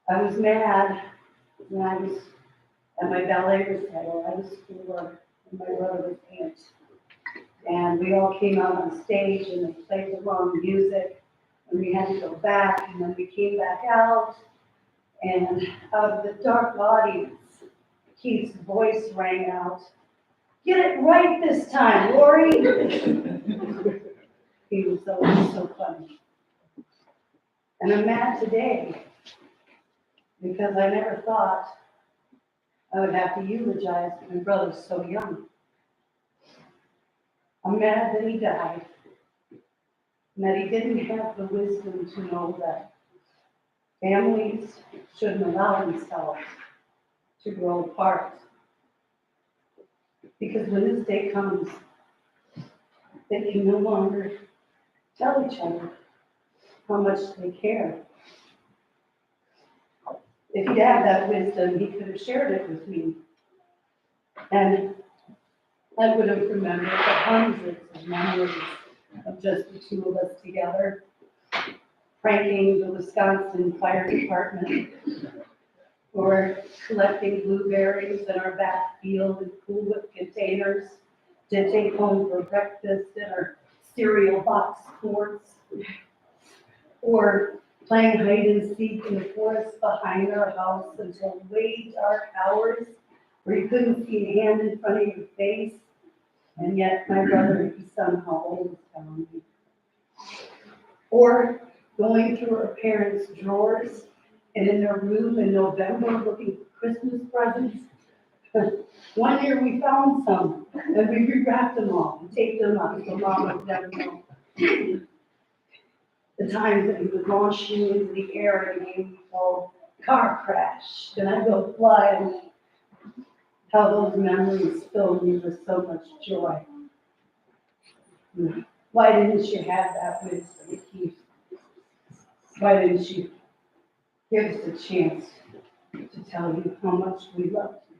I was mad when I was at my ballet recital. I was 4 and my brother was 8. And we all came out on stage and they played the wrong music. And we had to go back, and then we came back out. And out of the dark audience, Keith's voice rang out, "Get it right this time, Lori." He was always so funny. And I'm mad today because I never thought I would have to eulogize my brother so young. I'm mad that he died, and that he didn't have the wisdom to know that families shouldn't allow themselves to grow apart. Because when this day comes, they can no longer tell each other how much they care. If he had that wisdom, he could have shared it with me. And I would have remembered the hundreds of memories of just the two of us together, pranking the Wisconsin Fire Department, or collecting blueberries in our back field in Cool Whip containers to take home for breakfast in our cereal box forts, or playing hide and seek in the forest behind our house until way dark hours where you couldn't see a hand in front of your face, and yet my brother, he somehow always found me. Or going through our parents' drawers and in their room in November looking for Christmas presents. One year we found some, and we rewrapped them all and taped them up so Mom would never know. The times that he would launch you into the air and you go, "Car crash," and I go flying. How those memories filled me with so much joy. Why didn't you have that wisdom, Keith? Why didn't you give us a chance to tell you how much we loved you?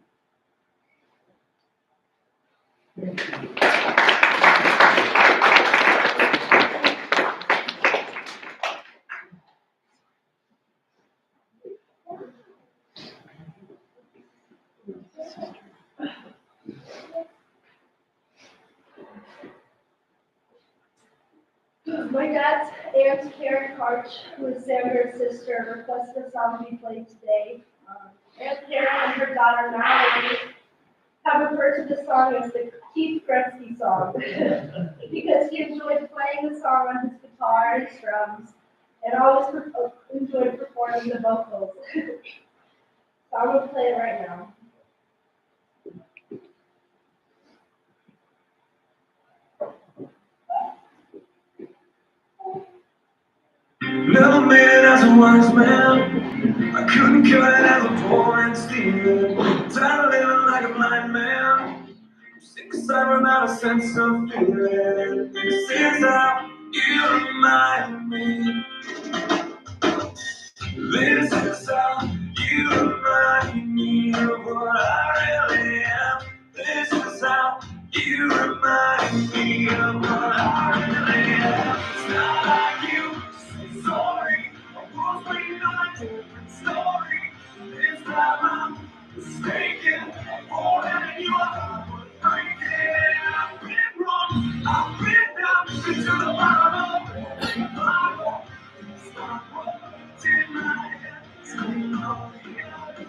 My dad's aunt Karen Karch, who is Sanders' sister, requested a song be played today. Aunt Karen and her daughter Natalie have referred to this song as the Keith Goretski song because he enjoyed playing the song on his guitar and his drums and always enjoyed performing the vocals. So I'm going to play it right now. Never made it as a wise man. I couldn't cut it as a poor man stealing. Tired of living like a blind man. I'm sick aside without a sense of feeling. This is how you remind me. This is how you remind me of what I really am. This is how you remind me of what I really am. It's not like you say sorry. I was waiting on a different story. This time I'm mistaken. More than you are breaking. I've been wrong. I've been down to the bottom of it. I won't stop what's in my head. Scream all the other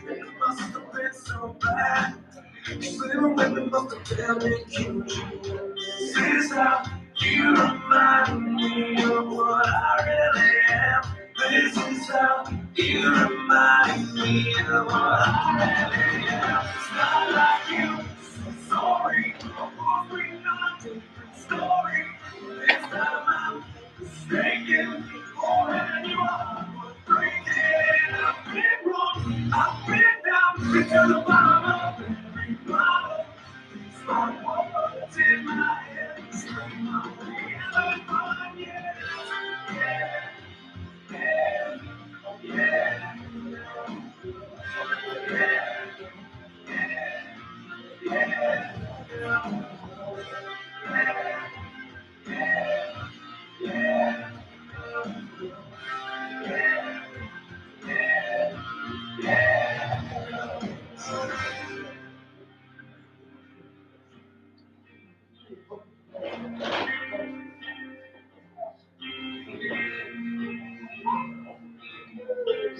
it must have been so bad. Sleeping with me must have damn killed you. This is how you remind me of what I really am. This is how you remind me of what I really am. It's not like you say sorry. I was waiting on a different story. This time I'm mistaken. More than you are.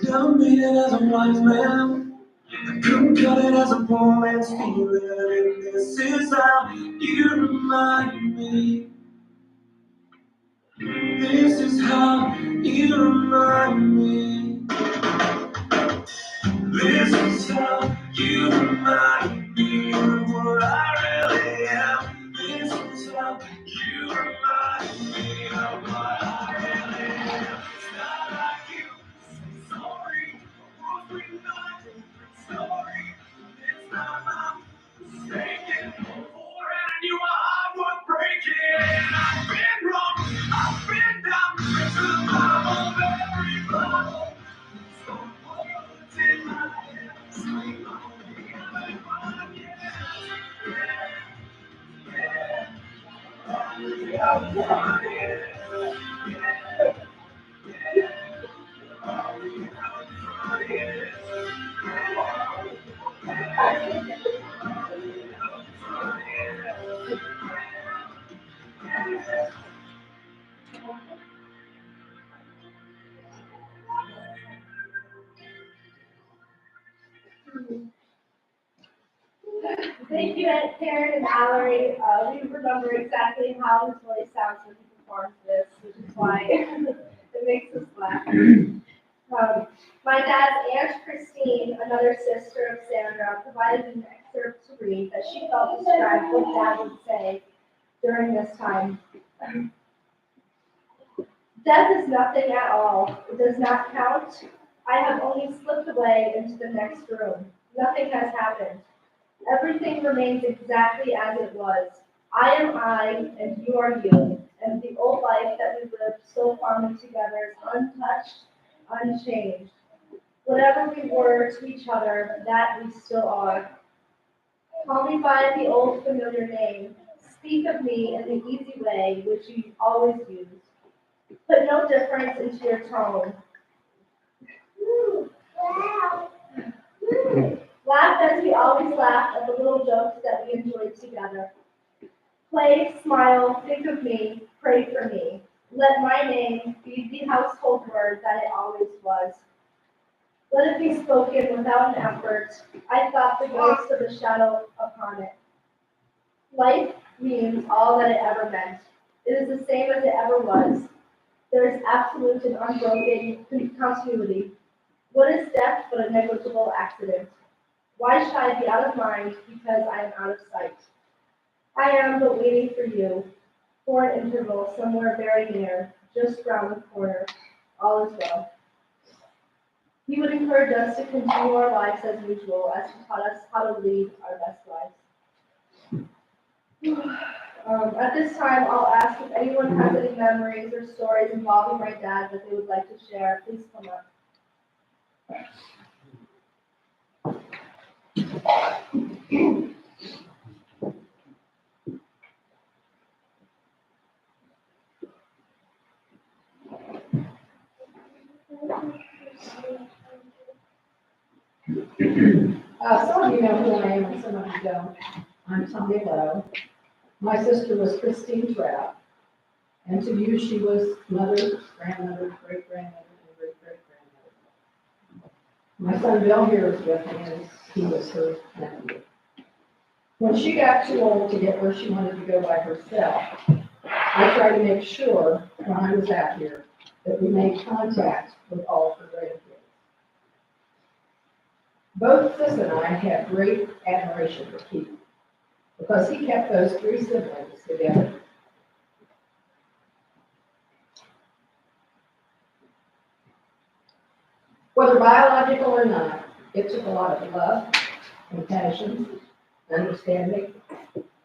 Never made it as a wise man. I couldn't cut it as a poor man's feeling. And this is how you remind me. This is how you remind me. This is how you remind me of what I really am. This is how you remind me of what I really am. It's not like you say sorry, or not story. It's not my mistaken for and you my heart was breaking. I've been wrong, I've been down to the bottom of every bottle. Thank you, Karen and Valerie. We remember exactly how his voice sounds when he performs this, which is why it makes us laugh. My dad's Aunt Christine, another sister of Sandra, provided an excerpt to read that she felt described what Dad would say during this time. Death is nothing at all. It does not count. I have only slipped away into the next room. Nothing has happened. Everything remains exactly as it was. I am I, and you are you, and the old life that we lived so fondly together is untouched, unchanged. Whatever we were to each other, that we still are. Call me by the old familiar name. Speak of me in the easy way which you always use. Put no difference into your tone. Laugh as we always laughed at the little jokes that we enjoyed together. Play, smile, think of me, pray for me. Let my name be the household word that it always was. Let it be spoken without an effort. I thought the ghost of the shadow upon it. Life means all that it ever meant. It is the same as it ever was. There is absolute and unbroken continuity. What is death but a negligible accident? Why should I be out of mind because I am out of sight? I am but waiting for you, for an interval somewhere very near, just round the corner. All is well. He would encourage us to continue our lives as usual, as he taught us how to lead our best lives. At this time, I'll ask if anyone has any memories or stories involving my dad that they would like to share. Please come up. Some of you know who I am and some of you don't. I'm Tommy Lowe. My sister was Christine Trapp, and to you she was mother, grandmother, great-grandmother, and great-great-grandmother. My son Bill here is with me, and he was her nephew. When she got too old to get where she wanted to go by herself, I tried to make sure when I was out here that we made contact with all of her grandkids. Both Sis and I have great admiration for Keith because he kept those three siblings together. Whether biological or not, it took a lot of love, compassion, understanding,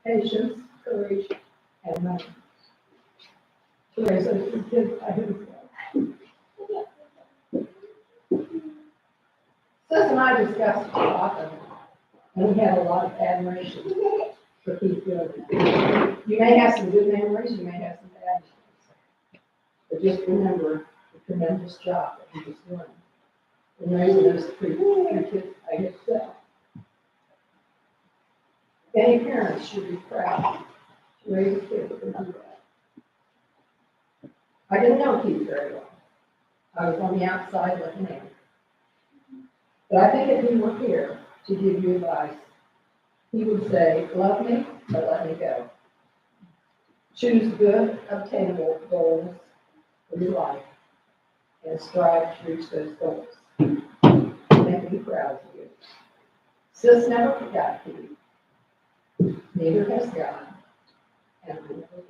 patience, courage, and money to raise those three kids by himself. Sis and I discussed it often, and we had a lot of admiration for Keith Goodman. You may have some good memories, you may have some bad memories. But just remember the tremendous job that he was doing in raising those three kids by himself. Any parents should be proud to raise a kid that can do that. I didn't know Keith very well. I was on the outside looking in. But I think if he were here to give you advice, he would say, love me, but let me go. Choose good, obtainable goals for your life and strive to reach those goals. Make me proud of you. Sis never forgot you. Neither has God. And we never will.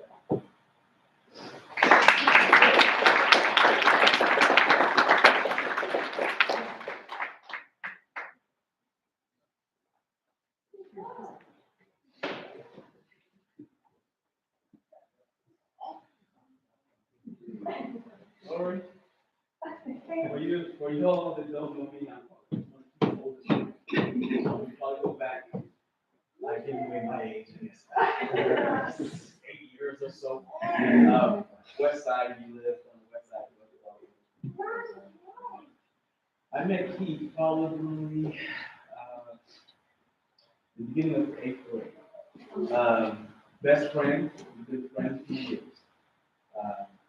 Lori, for you all that don't know me, I'm probably go back, like giving away my age, I guess, 8 years or so. West side, you lived on the west side of the I met Keith probably the beginning of 8th grade. Best friend, good friend for years.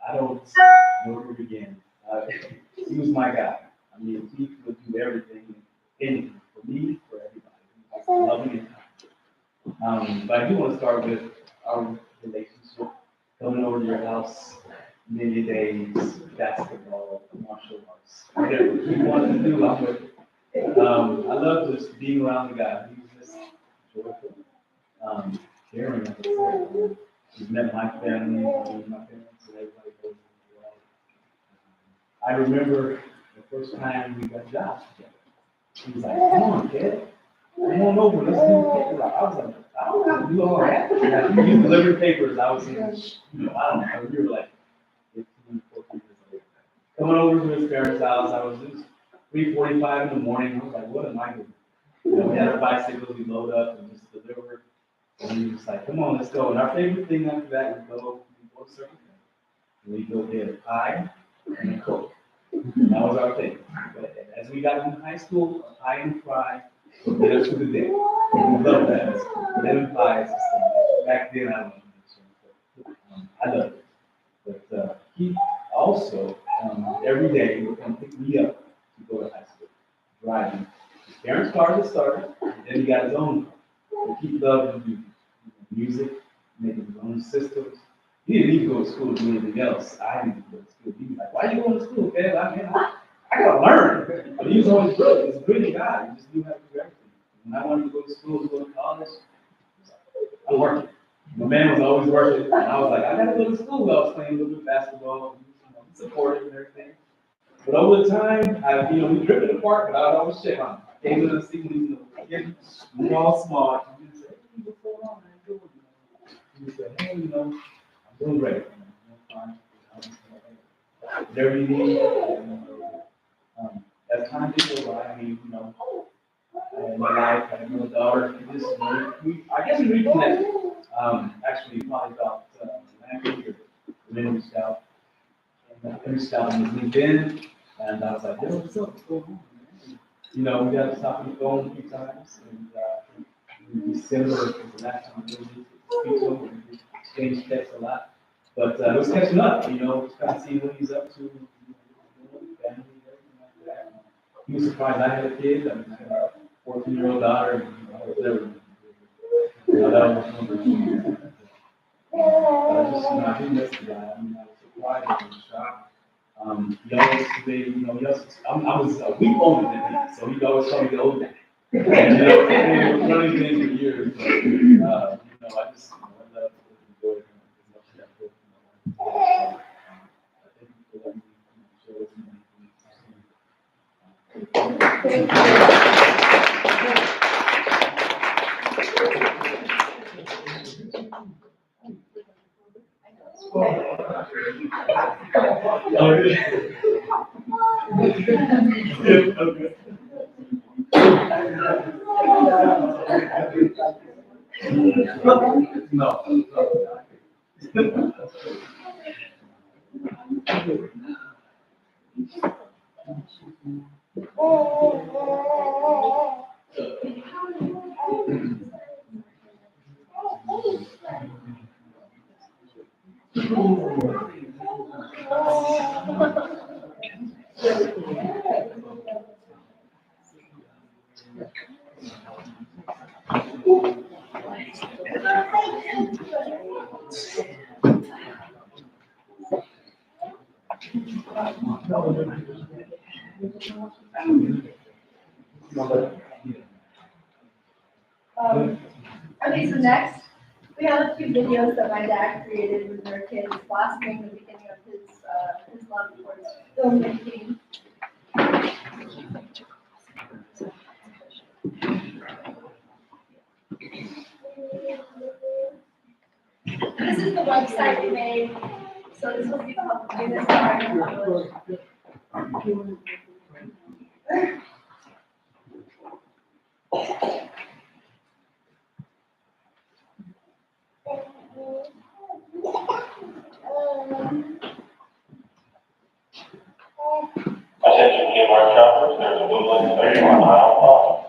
I don't know where to begin. He was my guy. I mean, he would do everything, anything for me, for everybody. Loving and kind. But I do want to start with our relationship. Coming over to your house, many days, basketball, martial arts, whatever he wanted to do, I'm with it. I love just being around the guy. He was just joyful, caring. Like I said. He's met my family, my parents, and everybody goes well. I remember the first time we got jobs together. He was like, come on, kid. Come on over, let's do the paper route. I was like, I don't have to do all that. You delivered papers. I was thinking, I don't know. We were like 15, 14 years old. Coming over to his parents' house, I was just 3:45 in the morning. I was like, what am I doing? We had our bicycles, we load up and just deliver. And we was like, come on, let's go. And our favorite thing after that, we go to Circle K. And we go get a pie and a Coke. That was our thing. But as we got into high school, a pie and fry would get us through the day. We loved that. Lemon pies and stuff. Back then, I don't know. I loved it. But he also, every day, would come pick me up to go to high school, driving. His parents' car had started, and then he got his own car. But he loved music, making his own systems. He didn't even go to school to do anything else. I didn't go to school. He was like, why are you going to school, man? I gotta learn. But he was always brilliant. He's a brilliant guy. He just knew how to do everything. When I wanted to go to school, to go to college, I'm working. My man was always working. And I was like, I gotta go to school. I was playing a little bit of basketball, supportive and everything. But over the time, we drifted apart, but I would always check on him. I came to the scene, getting small. He would say, hey, what's going on, man? He would say, hey, I'm doing great. I'm fine. Whatever you need. As time did go by, I mean, I had my life, I had my daughter. I guess we reconnected. Actually, probably about last year, we reached out. And I reached out on his LinkedIn, and I was like, yo, what's up? What's going on, man? We got to talk on the phone a few times, and in December was the last time we really speak to him. We exchanged texts a lot. But it was catching up, just kind of seeing what he's up to, family, everything like that. He was surprised I had a kid. I mean, I had a 14-year-old daughter, and I was never, that was number 2. I didn't miss the guy. I mean, I was surprised, I was shocked. He always said, I was a week older than him, so he'd always call me the old guy. And, we're running things for years, but, I just, I love to enjoy it. No. Okay, so next, we have a few videos that my dad created when we were kids, blossoming the beginning of his love for filmmaking. This is the website we made, so this will be public, this is already published. Attention Kmart shoppers, there's a blue light special on aisle 5.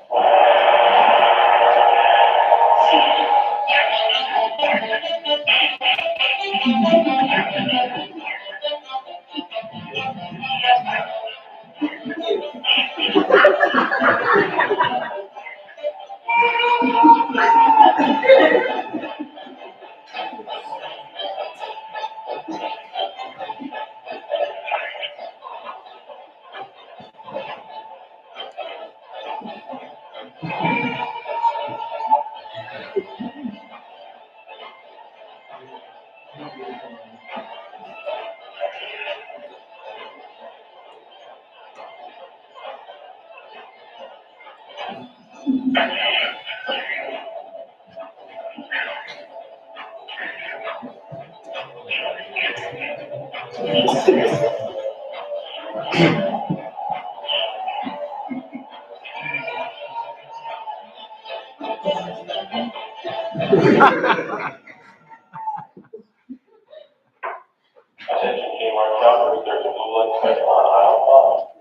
Attention Kmart shoppers, there's a blue light special on aisle 5.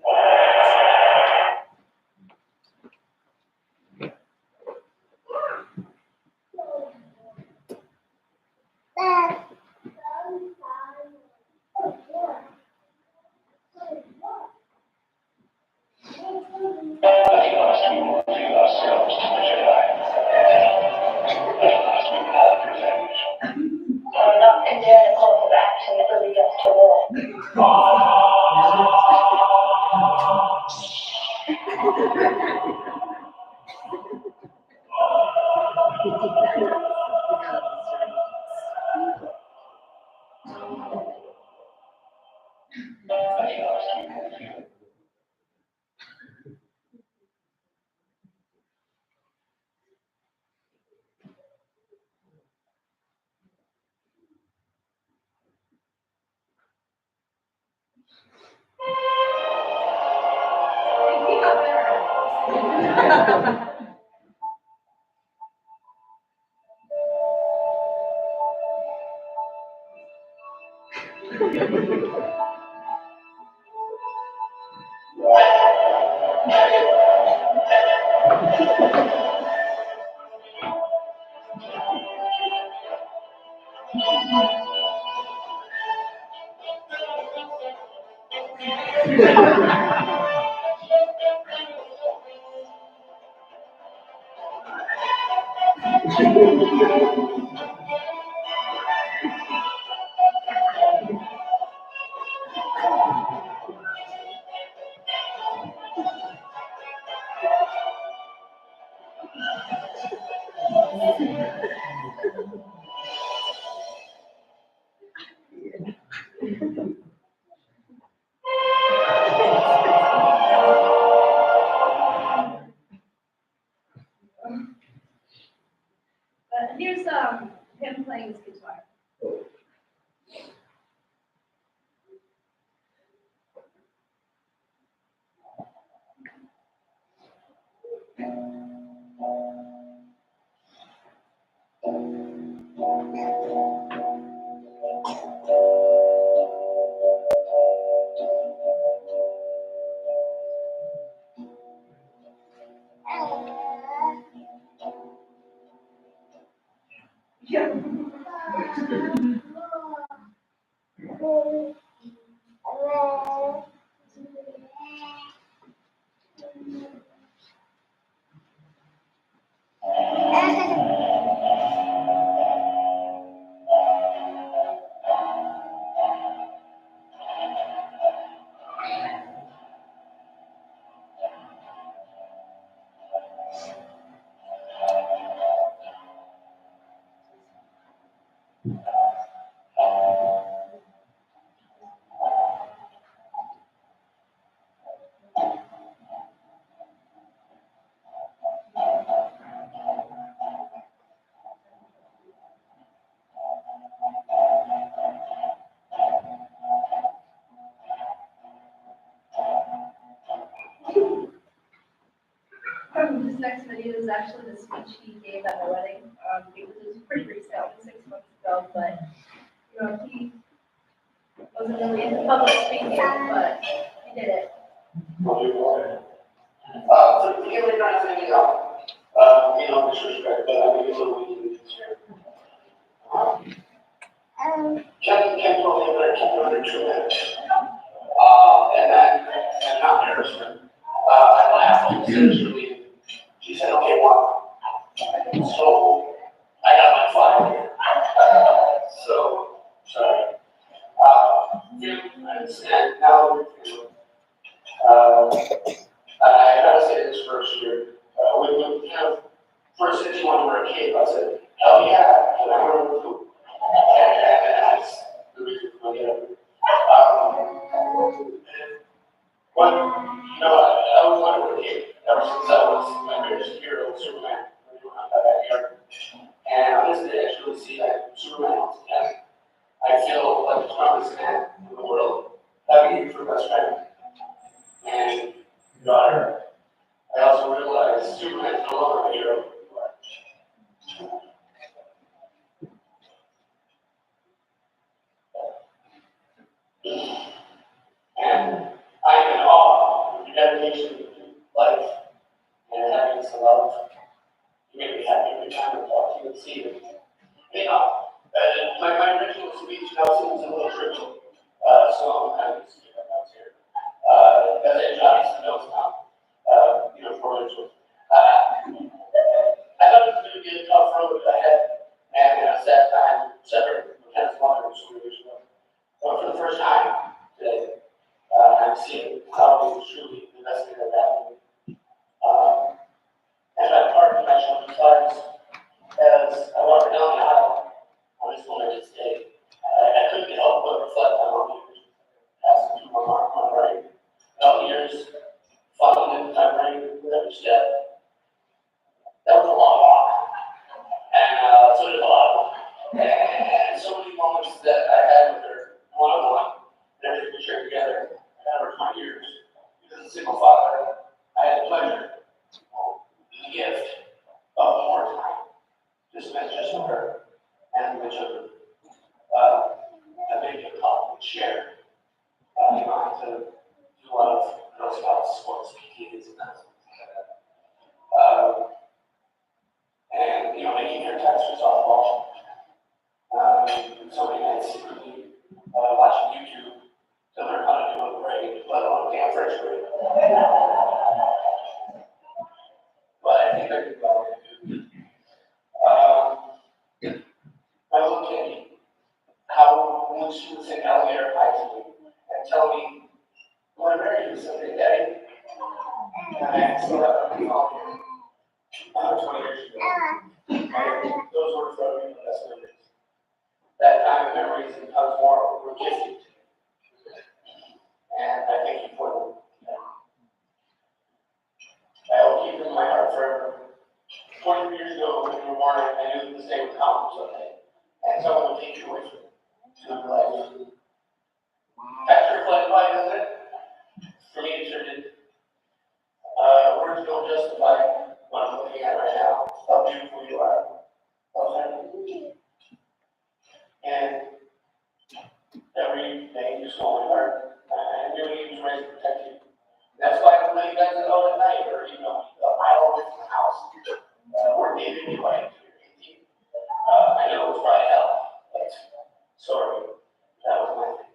Let us reveal ourselves to the Jedi. Let us withhold revenge. I'm not condemning a course of action that will lead us to war. This next video is actually the speech he gave at my wedding. It was pretty recent, 6 months ago, but, you know, he wasn't really into public speaking, but he did it. Forgive me for not saying disrespect, but I think it's a little bit here. Ken told me that I keep under 2 minutes. And not embarrassment. I laughed sincerely. She said, okay, well. So, I got my 5 here. So, sorry. And now, I gotta say this first year. When first since you want to wear a cape, I said, hell yeah, can I wear a cape? And that's the reason for my But, I always wanted to wear a cape ever since I was my greatest hero, Superman. And on this day, I truly see that Superman once again. I feel like the strongest man in the world, having you for best friend. And daughter, I also realized Superman is no longer a hero. And I am in awe of your dedication to life and having some love. You make me happy every time I talk to you and see you. My original speech now seems a little trivial, so I'm kind of just giving my notes here. As I jot some notes now, for ritual. I thought it was going to be a tough road ahead, and a sad time separate from Ken's mother, so for the first time today, I'm seeing how they truly invested in that. As I part with my children's lives, as I walk down the aisle on this momentous day, I couldn't help but reflect on all the years passing through my brain. All the years following in my brain with every step. That was a long walk. And so did a lot of them. And so many moments that I had with her one-on-one, and everything we shared together over 20 years. Because as a single father, I had the pleasure, the gift of more time to spend just with her and the children. That made me a couple and share. To do a lot of Girl Scouts, sports, PTAs, and that. And making her text for softball. So many nights secretly watching YouTube to learn how to do a grade, let alone a damn French grade. But I think I could go. My little Kenny, how when she would sing elevator hi to me and tell me, I want to marry you someday, Daddy. And I still have a phone 20 years ago. And those were from the best memories. That time of memories and times more were gifted to me. And I thank you for them. I will keep them in my heart forever. 20 years ago, when you were born, I knew that this day would come someday. And someone would take you away from you to life. And every day you saw my heart. I knew he was raised to protect you. That's why when you guys go at night, or I always in the house, or maybe anyway, I know it was probably hell, but sorry, that was my thing.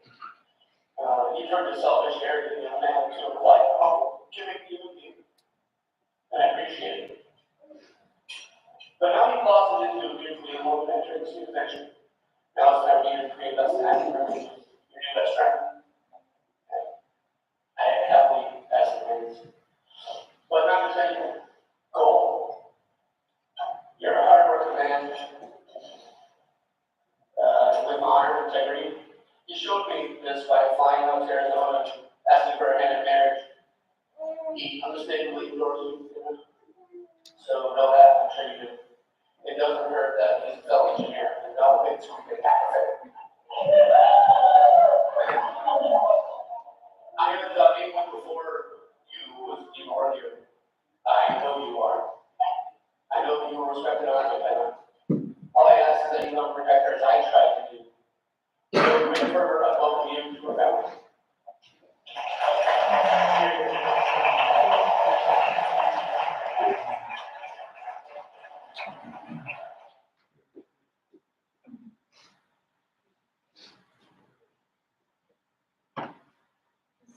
You turned a selfish, arrogant young man to a quiet, humble, giving human being, and I appreciate it. But now you've blossomed into a beautifully woman entering this new adventure. Now it's time for you to create best acting your new best friend. I happily pass the reins. But not to tell you, goal. You're a hard-working man with honor and integrity. You showed me this by flying out to Arizona and asking for a hand in marriage. He unmistakably adores you. So know that, I'm sure you do. It doesn't hurt that he's a fellow engineer and not a big stupid actor. I haven't done anyone before you was even earlier. I know you are. I know that you were respected on my time. All I ask is that you don't protect her as I tried to do. So make her a welcome you to her family.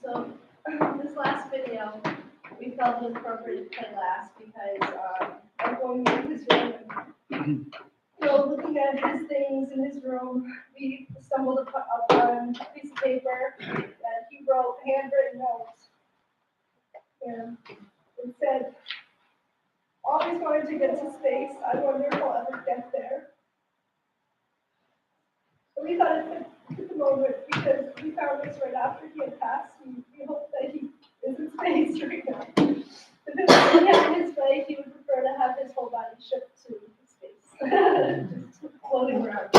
So, this last video, we felt it appropriate to play last because I'm going in his room and looking at his things in his room, we stumbled upon a piece of paper that he wrote, handwritten notes. And it said, always wanted to get to space. I wonder if I'll ever get there. So we thought it took a moment because we found this right after he had passed. We hope that he is in space right now. If it was his way, he would prefer to have his whole body shipped to space. Just floating around.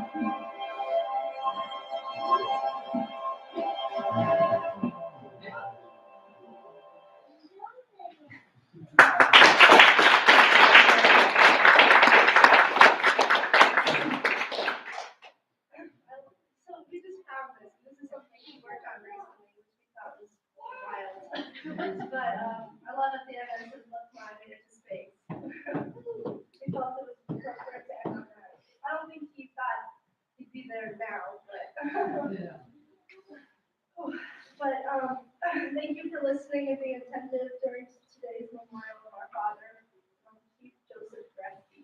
So we just have this. This is something we worked on recently, which we thought was wild. But I love at the end it says, "Look, mine, made it to space." We thought it was appropriate to end on that. I don't think he thought he'd be there now, but. Thank you for listening and being attentive during today's memorial of our father, Chief Joseph Goretski.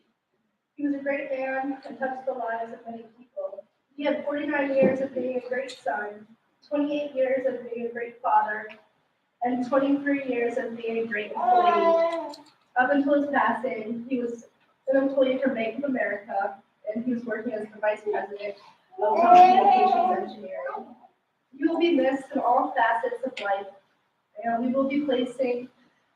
He was a great man and touched the lives of many people. He had 49 years of being a great son, 28 years of being a great father, and 23 years of being a great employee. Up until his passing, he was an employee for Bank of America, and he was working as the vice president of telecommunications engineering. You will be missed in all facets of life, and we will be placing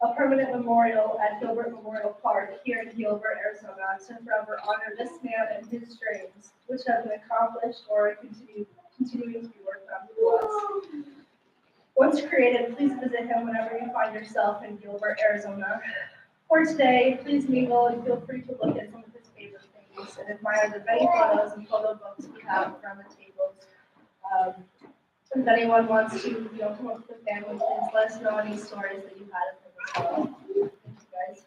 a permanent memorial at Gilbert Memorial Park here in Gilbert, Arizona, to forever honor this man and his dreams, which have been accomplished or are continuing to be worked on through us. Once created, please visit him whenever you find yourself in Gilbert, Arizona. For today, please mingle and feel free to look at some of his favorite things and admire the many photos and photo books we have around the tables. If anyone wants to, come up with the family, please let us know any stories that you had of him as well. Thank you, guys.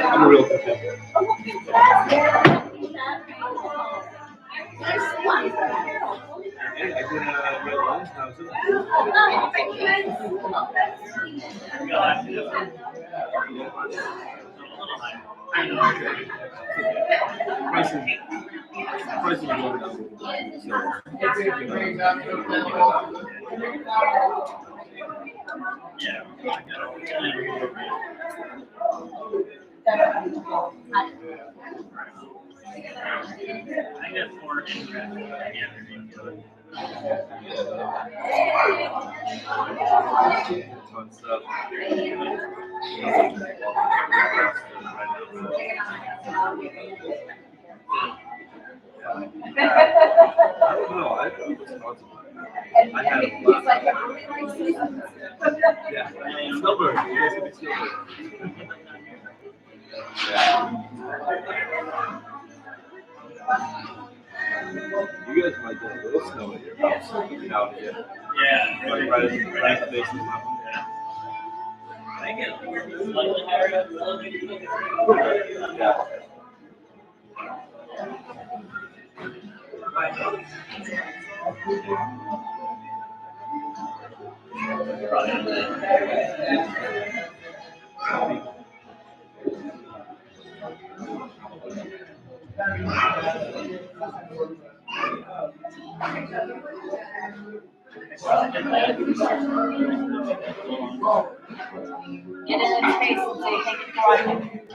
I'm a real contender. And I did red lines now too. Prices are going I get more interest fun stuff. I don't know. I was responsible. I had a lot. Yeah. Snowbird. You guys can be snowbird. You guys might get a little snow at your house. Now, yeah. Like right at the base of the mountain. I get slightly higher up. Yeah. Get in his face and say, thank you for watching.